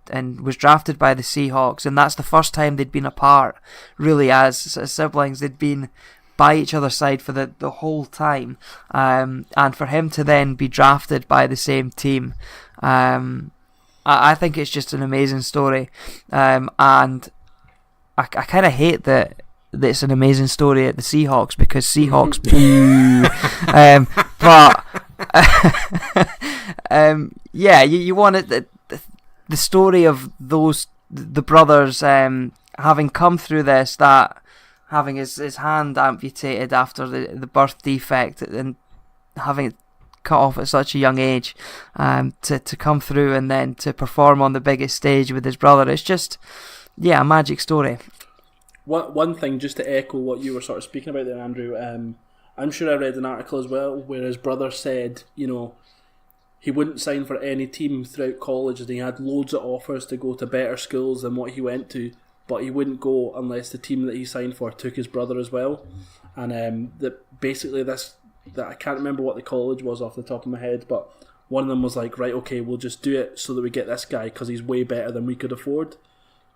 and was drafted by the Seahawks, and that's the first time they'd been apart, really, as siblings. They'd been by each other's side for the whole time, and for him to then be drafted by the same team, I think it's just an amazing story, and I kind of hate that it's an amazing story at the Seahawks, because Seahawks boo. Yeah, you want it, the story of the brothers having come through this, that having his hand amputated after the birth defect and having it cut off at such a young age, to come through and then to perform on the biggest stage with his brother. It's just, a magic story. One thing, just to echo what you were sort of speaking about there, Andrew, I'm sure I read an article as well where his brother said, he wouldn't sign for any team throughout college, and he had loads of offers to go to better schools than what he went to, but he wouldn't go unless the team that he signed for took his brother as well. And basically that I can't remember what the college was off the top of my head, but one of them was like, right, okay, we'll just do it so that we get this guy because he's way better than we could afford.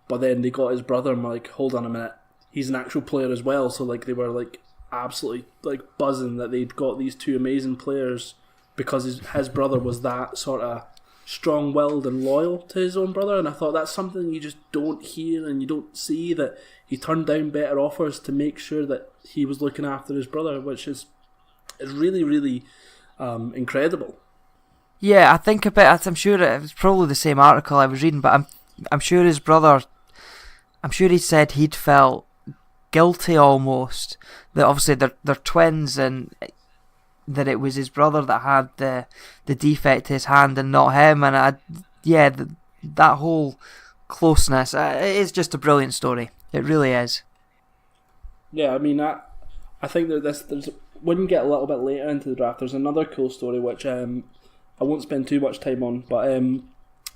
But then they got his brother, and like, hold on a minute, he's an actual player as well. So like, they were like absolutely like buzzing that they'd got these two amazing players, because his brother was that sort of strong-willed and loyal to his own brother. And I thought that's something you just don't hear and you don't see, that he turned down better offers to make sure that he was looking after his brother, which is really, really incredible. Yeah, I think a bit. I'm sure it was probably the same article I was reading, but I'm sure his brother, I'm sure he said he'd felt guilty almost that obviously they're twins, and that it was his brother that had the defect to his hand and not him. And that whole closeness, it is just a brilliant story. It really is. Yeah, I mean, I think that there's when you get a little bit later into the draft, there's another cool story which I won't spend too much time on, but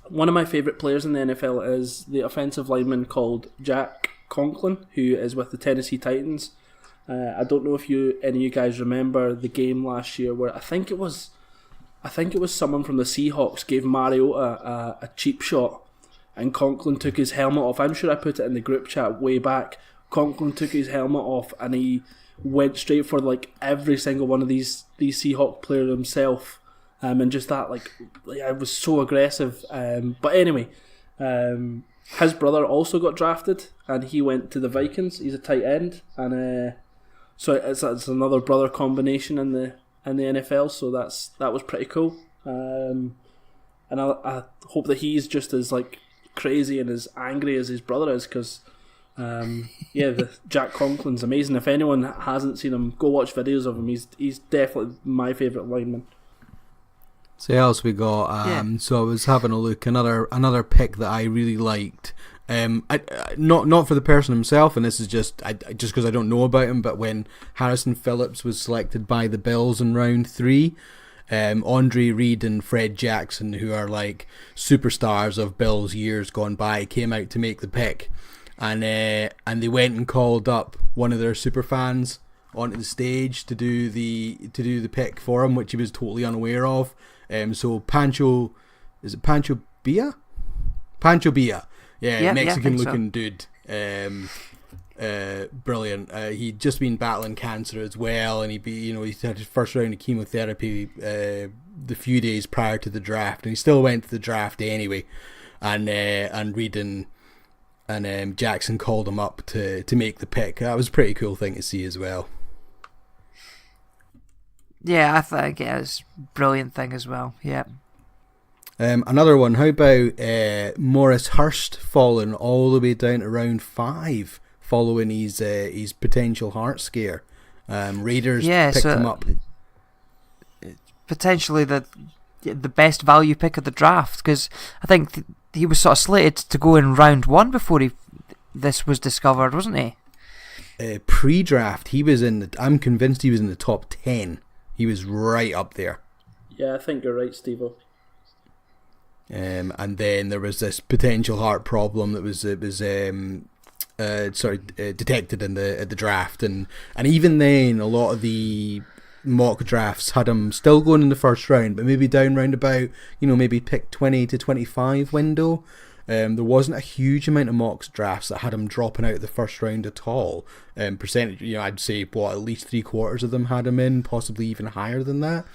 one of my favourite players in the NFL is the offensive lineman called Jack Conklin, who is with the Tennessee Titans. I don't know if any of you guys remember the game last year where I think it was someone from the Seahawks gave Mariota a cheap shot, and Conklin took his helmet off. I'm sure I put it in the group chat way back. Conklin took his helmet off and he went straight for like every single one of these Seahawk players himself, and just that, like, it was so aggressive. But anyway, his brother also got drafted and he went to the Vikings. He's a tight end, and so it's another brother combination in the NFL. So that was pretty cool. And I hope that he's just as like crazy and as angry as his brother is, because the Jack Conklin's amazing. If anyone hasn't seen him, go watch videos of him. He's definitely my favourite lineman. So what else we got? So I was having a look. Another pick that I really liked. Not for the person himself, and this is just because I don't know about him. But when Harrison Phillips was selected by the Bills in round 3, Andre Reed and Fred Jackson, who are like superstars of Bills years gone by, came out to make the pick, and they went and called up one of their super fans onto the stage to do the pick for him, which he was totally unaware of. So Pancho, is it Pancho Villa? Pancho Villa, yeah, Mexican looking dude. Brilliant. He'd just been battling cancer as well, and he had his first round of chemotherapy the few days prior to the draft, and he still went to the draft anyway. And Reed and Jackson called him up to make the pick. That was a pretty cool thing to see as well. Yeah, I think it is a brilliant thing as well. Yeah. Another one. How about Morris Hurst falling all the way down to round 5 following his potential heart scare? Raiders picked him up. Potentially the best value pick of the draft, because I think he was sort of slated to go in round 1 before this was discovered, wasn't he? Pre-draft, he was I'm convinced he was in the top 10. He was right up there. Yeah, I think you're right, Steve-O. And then there was this potential heart problem that was detected in the draft, and even then a lot of the mock drafts had him still going in the first round, but maybe down round about maybe pick 20 to 25 window. There wasn't a huge amount of mock drafts that had him dropping out of the first round at all. Percentage, I'd say at least 3/4 of them had him in, possibly even higher than that.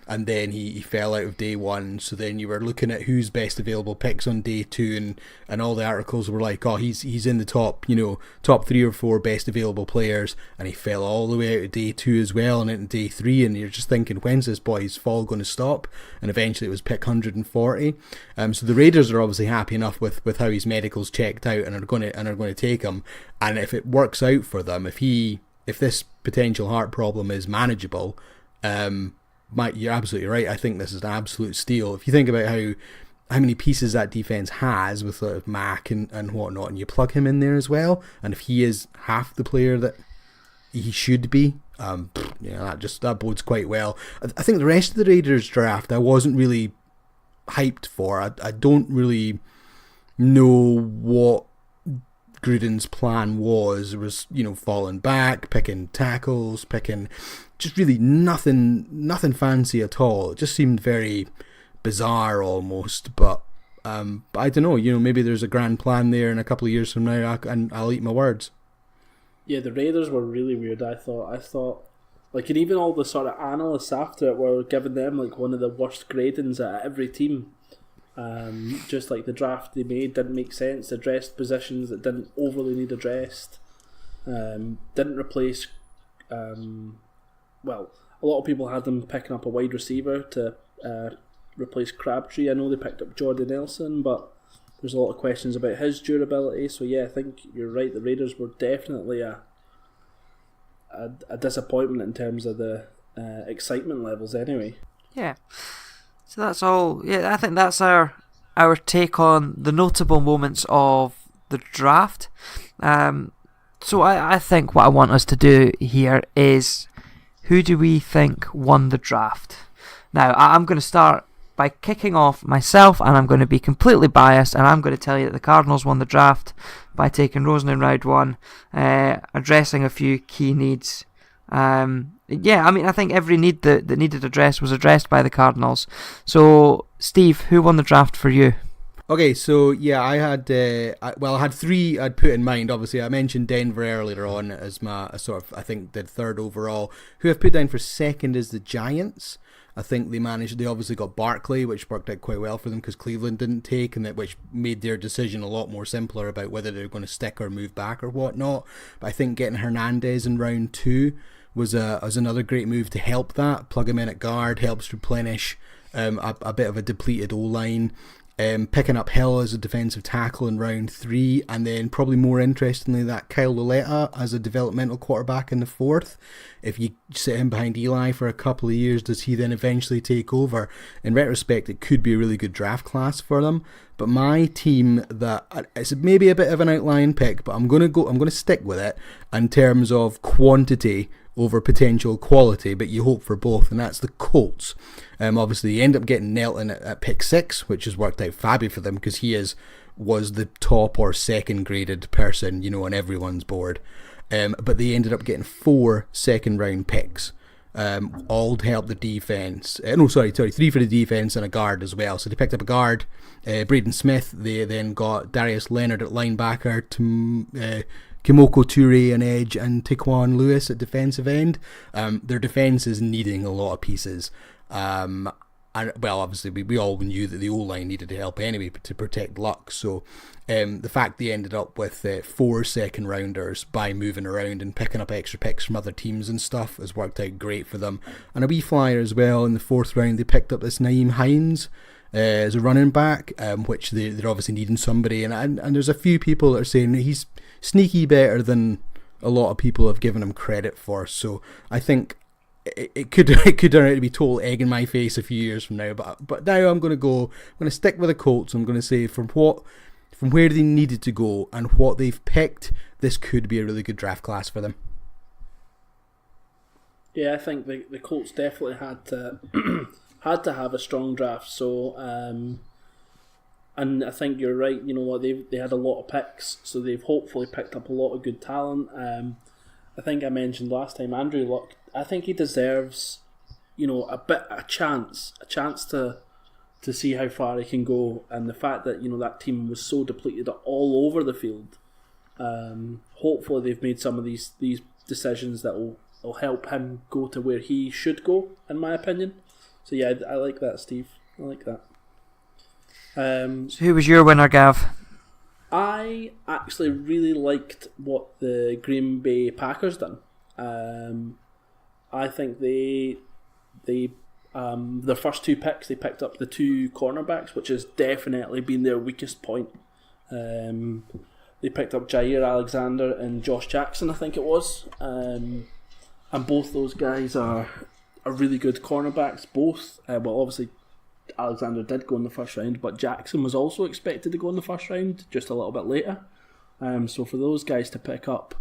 And then he fell out of day 1, so then you were looking at who's best available picks on day 2, and all the articles were like, oh, he's in the top 3 or 4 best available players, and he fell all the way out of day 2 as well, and into day 3, and you're just thinking, when's this boy's fall going to stop? And eventually it was pick 140. So the Raiders are obviously happy enough with how his medicals checked out, and are going to take him. And if it works out for them, if this potential heart problem is manageable, Mike, you're absolutely right. I think this is an absolute steal. If you think about how many pieces that defense has with sort of Mac and whatnot, and you plug him in there as well, and if he is half the player that he should be, that bodes quite well. I think the rest of the Raiders draft I wasn't really hyped for. I don't really know what Gruden's plan was. It was falling back, picking tackles, picking just really nothing fancy at all. It just seemed very bizarre almost, but I don't know, maybe there's a grand plan there, and a couple of years from now and I'll eat my words. Yeah, the Raiders were really weird. I thought and even all the sort of analysts after it were giving them one of the worst gradings at every team. Just like the draft they made didn't make sense, addressed positions that didn't overly need addressed, didn't replace a lot of people had them picking up a wide receiver to replace Crabtree. I know they picked up Jordan Nelson, but there's a lot of questions about his durability. So yeah, I think you're right, the Raiders were definitely a disappointment in terms of the excitement levels anyway. Yeah. So that's all. Yeah, I think that's our take on the notable moments of the draft. So I think what I want us to do here is, who do we think won the draft? Now, I'm going to start by kicking off myself, and I'm going to be completely biased, and I'm going to tell you that the Cardinals won the draft by taking Rosen in round 1, addressing a few key needs. I think every need that needed addressed was addressed by the Cardinals. So, Steve, who won the draft for you? Okay, so yeah, I had 3 I'd put in mind. Obviously, I mentioned Denver earlier on as my I think the third overall. Who I've put down for second is the Giants. I think they obviously got Barkley, which worked out quite well for them because Cleveland didn't take, which made their decision a lot more simpler about whether they're going to stick or move back or whatnot. But I think getting Hernandez in round 2 was another great move to help that. Plug him in at guard, helps replenish a bit of a depleted O-line. Picking up Hill as a defensive tackle in round 3, and then probably more interestingly that Kyle Loletta as a developmental quarterback in the 4th. If you sit him behind Eli for a couple of years, does he then eventually take over? In retrospect, it could be a really good draft class for them. But my team, it's maybe a bit of an outlying pick, but I'm gonna stick with it in terms of quantity over potential quality, but you hope for both, and that's the Colts. Obviously, you end up getting Nelton at pick 6, which has worked out fabulous for them because he was the top or second graded person, on everyone's board. but they ended up getting 4 second-round picks, all to help the defence. 3 for the defence and a guard as well. So they picked up a guard, Braden Smith. They then got Darius Leonard at linebacker, Kimoko Toure on edge, and Taquan Lewis at defensive end. Their defence is needing a lot of pieces. And obviously we all knew that the O-line needed help anyway to protect Luck. So the fact they ended up with 4 second rounders by moving around and picking up extra picks from other teams and stuff has worked out great for them. And a wee flyer as well in the 4th round, they picked up this Naeem Hines as a running back, which they're obviously needing somebody. And there's a few people that are saying he's sneaky better than a lot of people have given him credit for. So I think it could turn out to be total egg in my face a few years from now. But now I'm going to stick with the Colts. I'm going to say from where they needed to go and what they've picked, this could be a really good draft class for them. Yeah, I think the Colts definitely had to have a strong draft. So, and I think you're right. You know what, they had a lot of picks, so they've hopefully picked up a lot of good talent. I think I mentioned last time, Andrew Luck. I think he deserves, a chance to see how far he can go, and the fact that that team was so depleted all over the field. Hopefully, they've made some of these decisions that will help him go to where he should go, in my opinion. So yeah, I like that, Steve. I like that. So who was your winner, Gav? I actually really liked what the Green Bay Packers done. I think their first 2 picks, they picked up the 2 cornerbacks, which has definitely been their weakest point. They picked up Jair Alexander and Josh Jackson, I think it was. And both those guys are really good cornerbacks. Both, obviously Alexander did go in the first round, but Jackson was also expected to go in the first round, just a little bit later. So for those guys to pick up,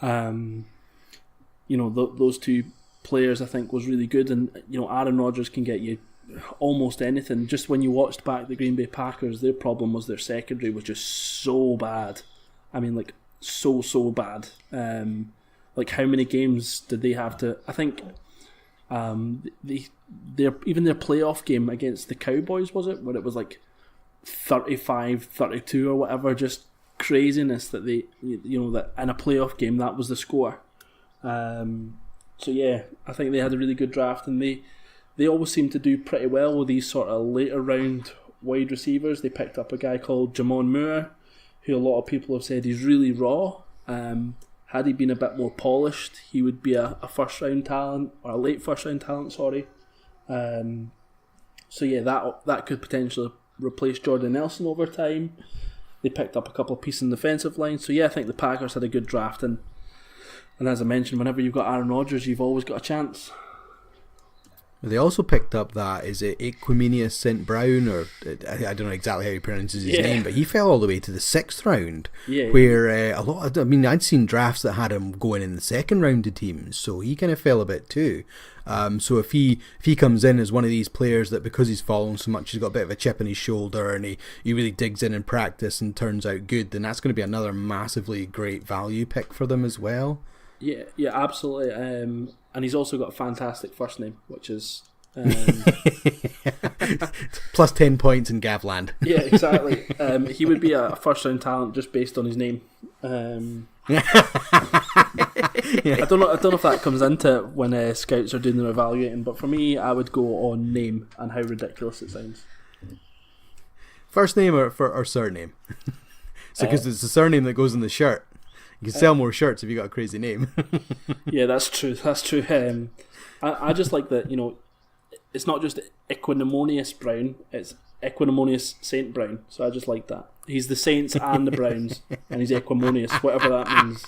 those 2 players, I think, was really good. And Aaron Rodgers can get you almost anything. Just when you watched back the Green Bay Packers, their problem was their secondary was just so bad. I mean, like so bad. Like how many games did they have to? I think their playoff game against the Cowboys, was it, where it was like 35-32 or whatever, just craziness that they that in a playoff game that was the score. So yeah, I think they had a really good draft, and they always seem to do pretty well with these sort of later round wide receivers. They picked up a guy called Jamon Moore, who a lot of people have said he's really raw. Had he been a bit more polished, he would be a first round talent, or a late first round talent, sorry. So yeah, that could potentially replace Jordan Nelson over time. They picked up a couple of pieces in the defensive line. So yeah, I think the Packers had a good draft, and as I mentioned, whenever you've got Aaron Rodgers, you've always got a chance. They also picked up that, is it Equiminius St. Brown, or I don't know exactly how he pronounces his name, but he fell all the way to the 6th round, where I'd seen drafts that had him going in the 2nd round to teams, so he kind of fell a bit too. So if he comes in as one of these players that, because he's fallen so much, he's got a bit of a chip on his shoulder, and he really digs in practice and turns out good, then that's going to be another massively great value pick for them as well. Yeah, absolutely. And he's also got a fantastic first name, which is plus 10 points in Gavland. Yeah, exactly. He would be a first round talent just based on his name. I don't know if that comes into it when scouts are doing their evaluating, but for me, I would go on name and how ridiculous it sounds. First name or surname? So because it's the surname that goes in the shirt. You can sell more shirts if you got a crazy name. Yeah, that's true. I just like that, it's not just Equinimonious Brown, it's Equinimonious Saint Brown. So I just like that. He's the Saints and the Browns, and he's Equimonious, whatever that means.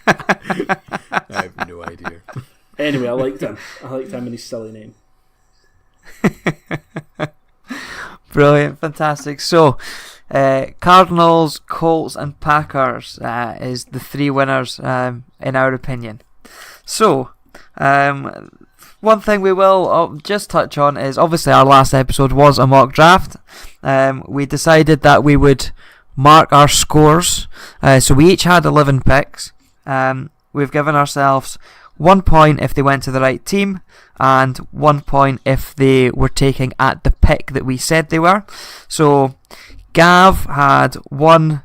I have no idea. Anyway, I liked him and his silly name. Brilliant, fantastic. So, Cardinals, Colts and Packers is the 3 winners in our opinion. So, one thing we will just touch on is, obviously our last episode was a mock draft. We decided that we would mark our scores. So we each had 11 picks. we've given ourselves 1 point if they went to the right team, and 1 point if they were taking at the pick that we said they were. So Gav had one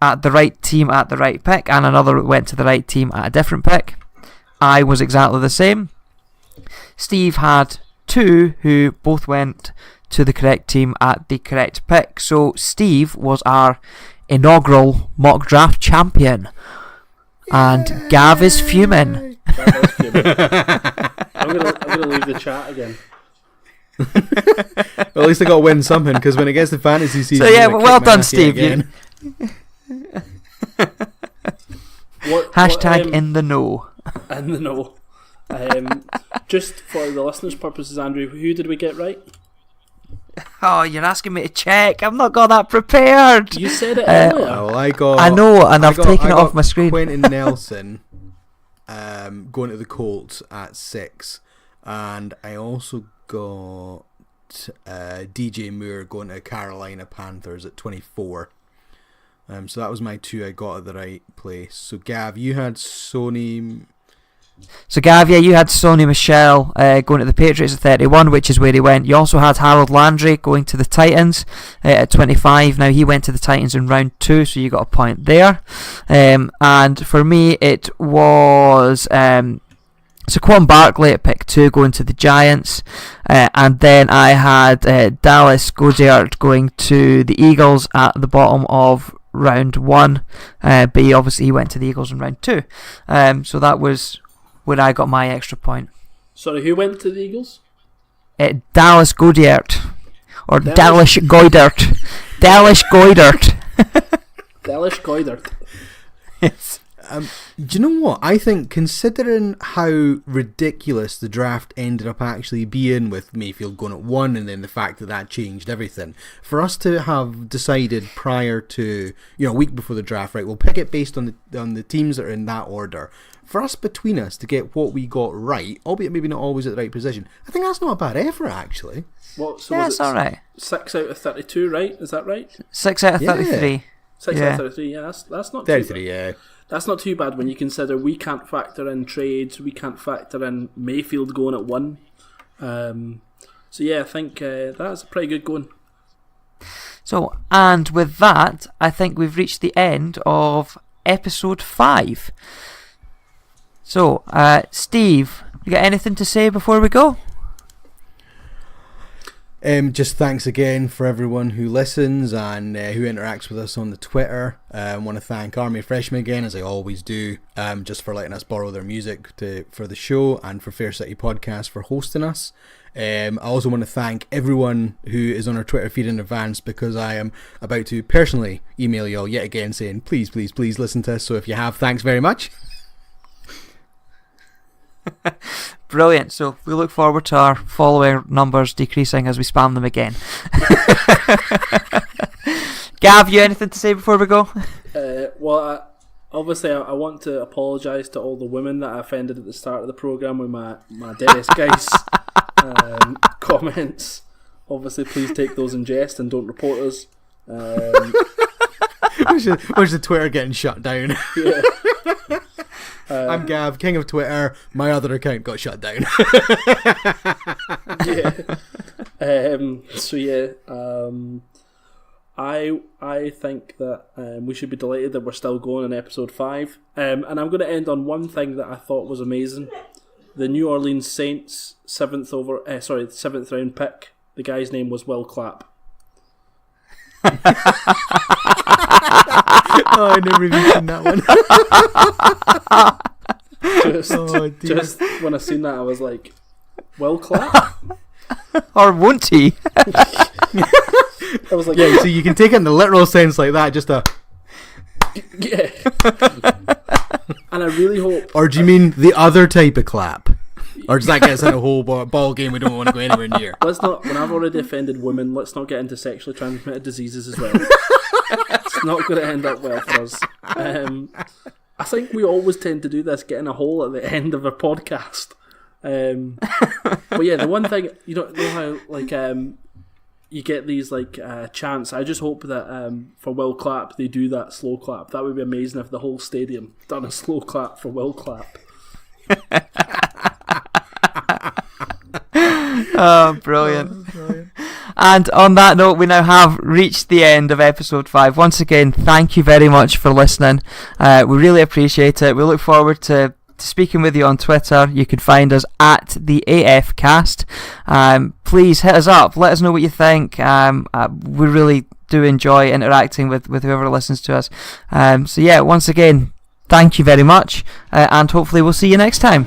at the right team at the right pick, and another went to the right team at a different pick. I was exactly the same. Steve had two who both went to the correct team at the correct pick. So Steve was our inaugural mock draft champion. And Gav is fuming. I'm gonna leave the chat again. Well, at least I got to win something, because when it gets to fantasy season, So yeah, well done, Steve. Hashtag in the know. In the know. Just for the listeners' purposes, Andrew, who did we get right? Oh, you're asking me to check. I've not got that prepared. You said it earlier. Well, I know, and I've taken it off my screen. Quentin Nelson going to the Colts at 6, and I also got DJ Moore going to Carolina Panthers at 24. So that was my two I got at the right place. So Gav, you had Sony. So Gav, yeah, you had Sony Michel going to the Patriots at 31, which is where he went. You also had Harold Landry going to the Titans at 25. Now he went to the Titans in round 2, so you got a point there. And for me, it was Saquon Barkley at pick 2 going to the Giants, and then I had Dallas Goedert going to the Eagles at the bottom of round 1, but he went to the Eagles in round 2. So that was where I got my extra point. Sorry, who went to the Eagles? Dallas Goedert. Or Dallas Goedert. Dallas Goedert. Dallas Goedert. Yes. Do you know what? I think, considering how ridiculous the draft ended up actually being, with Mayfield going at 1, and then the fact that changed everything, for us to have decided prior to, a week before the draft, right, we'll pick it based on the teams that are in that order. For us, between us, to get what we got right, albeit maybe not always at the right position, I think that's not a bad effort, actually. So yeah, it's alright. 6 out of 32, right? Is that right? 6 out of 33. 6 out of 33, yeah, that's not 33, too bad. yeah. That's not too bad when you consider we can't factor in trades, we can't factor in Mayfield going at 1. So yeah, I think that's a pretty good going. So, and with that, I think we've reached the end of episode 5. So, Steve, you got anything to say before we go? Just thanks again for everyone who listens and who interacts with us on the Twitter. I want to thank Army Freshmen again, as I always do, just for letting us borrow their music for the show, and for Fair City Podcast for hosting us. I also want to thank everyone who is on our Twitter feed in advance, because I am about to personally email you all yet again saying please, please, please listen to us. So if you have, thanks very much. Brilliant. So we look forward to our follower numbers decreasing as we spam them again. Gav, you anything to say before we go? Well, obviously I want to apologise to all the women that I offended at the start of the programme with my Dennis Guice comments. Obviously, please take those in jest and don't report us. Where's the Twitter getting shut down? Yeah. I'm Gav, king of Twitter. My other account got shut down. Yeah. So yeah. I think that we should be delighted that we're still going in episode 5. And I'm going to end on one thing that I thought was amazing. The New Orleans Saints 7th round pick. The guy's name was Will Clapp. Oh, I never even seen that one. Just when I seen that, I was like, Will Clapp? Or won't he? I was like, yeah, so you can take it in the literal sense like that, just a... Yeah. And I really hope... Or do you mean the other type of clap? Or does that get us in a whole ball game we don't want to go anywhere near? Let's not, when I've already offended women, let's not get into sexually transmitted diseases as well. It's not going to end up well for us. I think we always tend to do this, getting a hole at the end of a podcast. But yeah, the one thing, you don't know how, like, you get these like chants. I just hope that for Will Clapp they do that slow clap. That would be amazing if the whole stadium done a slow clap for Will Clapp. Oh, brilliant. And on that note, we now have reached the end of episode 5. Once again, thank you very much for listening. We really appreciate it. We look forward to speaking with you on Twitter. You can find us at the AF Cast. Please hit us up. Let us know what you think. We really do enjoy interacting with whoever listens to us. So yeah, once again, thank you very much, and hopefully we'll see you next time.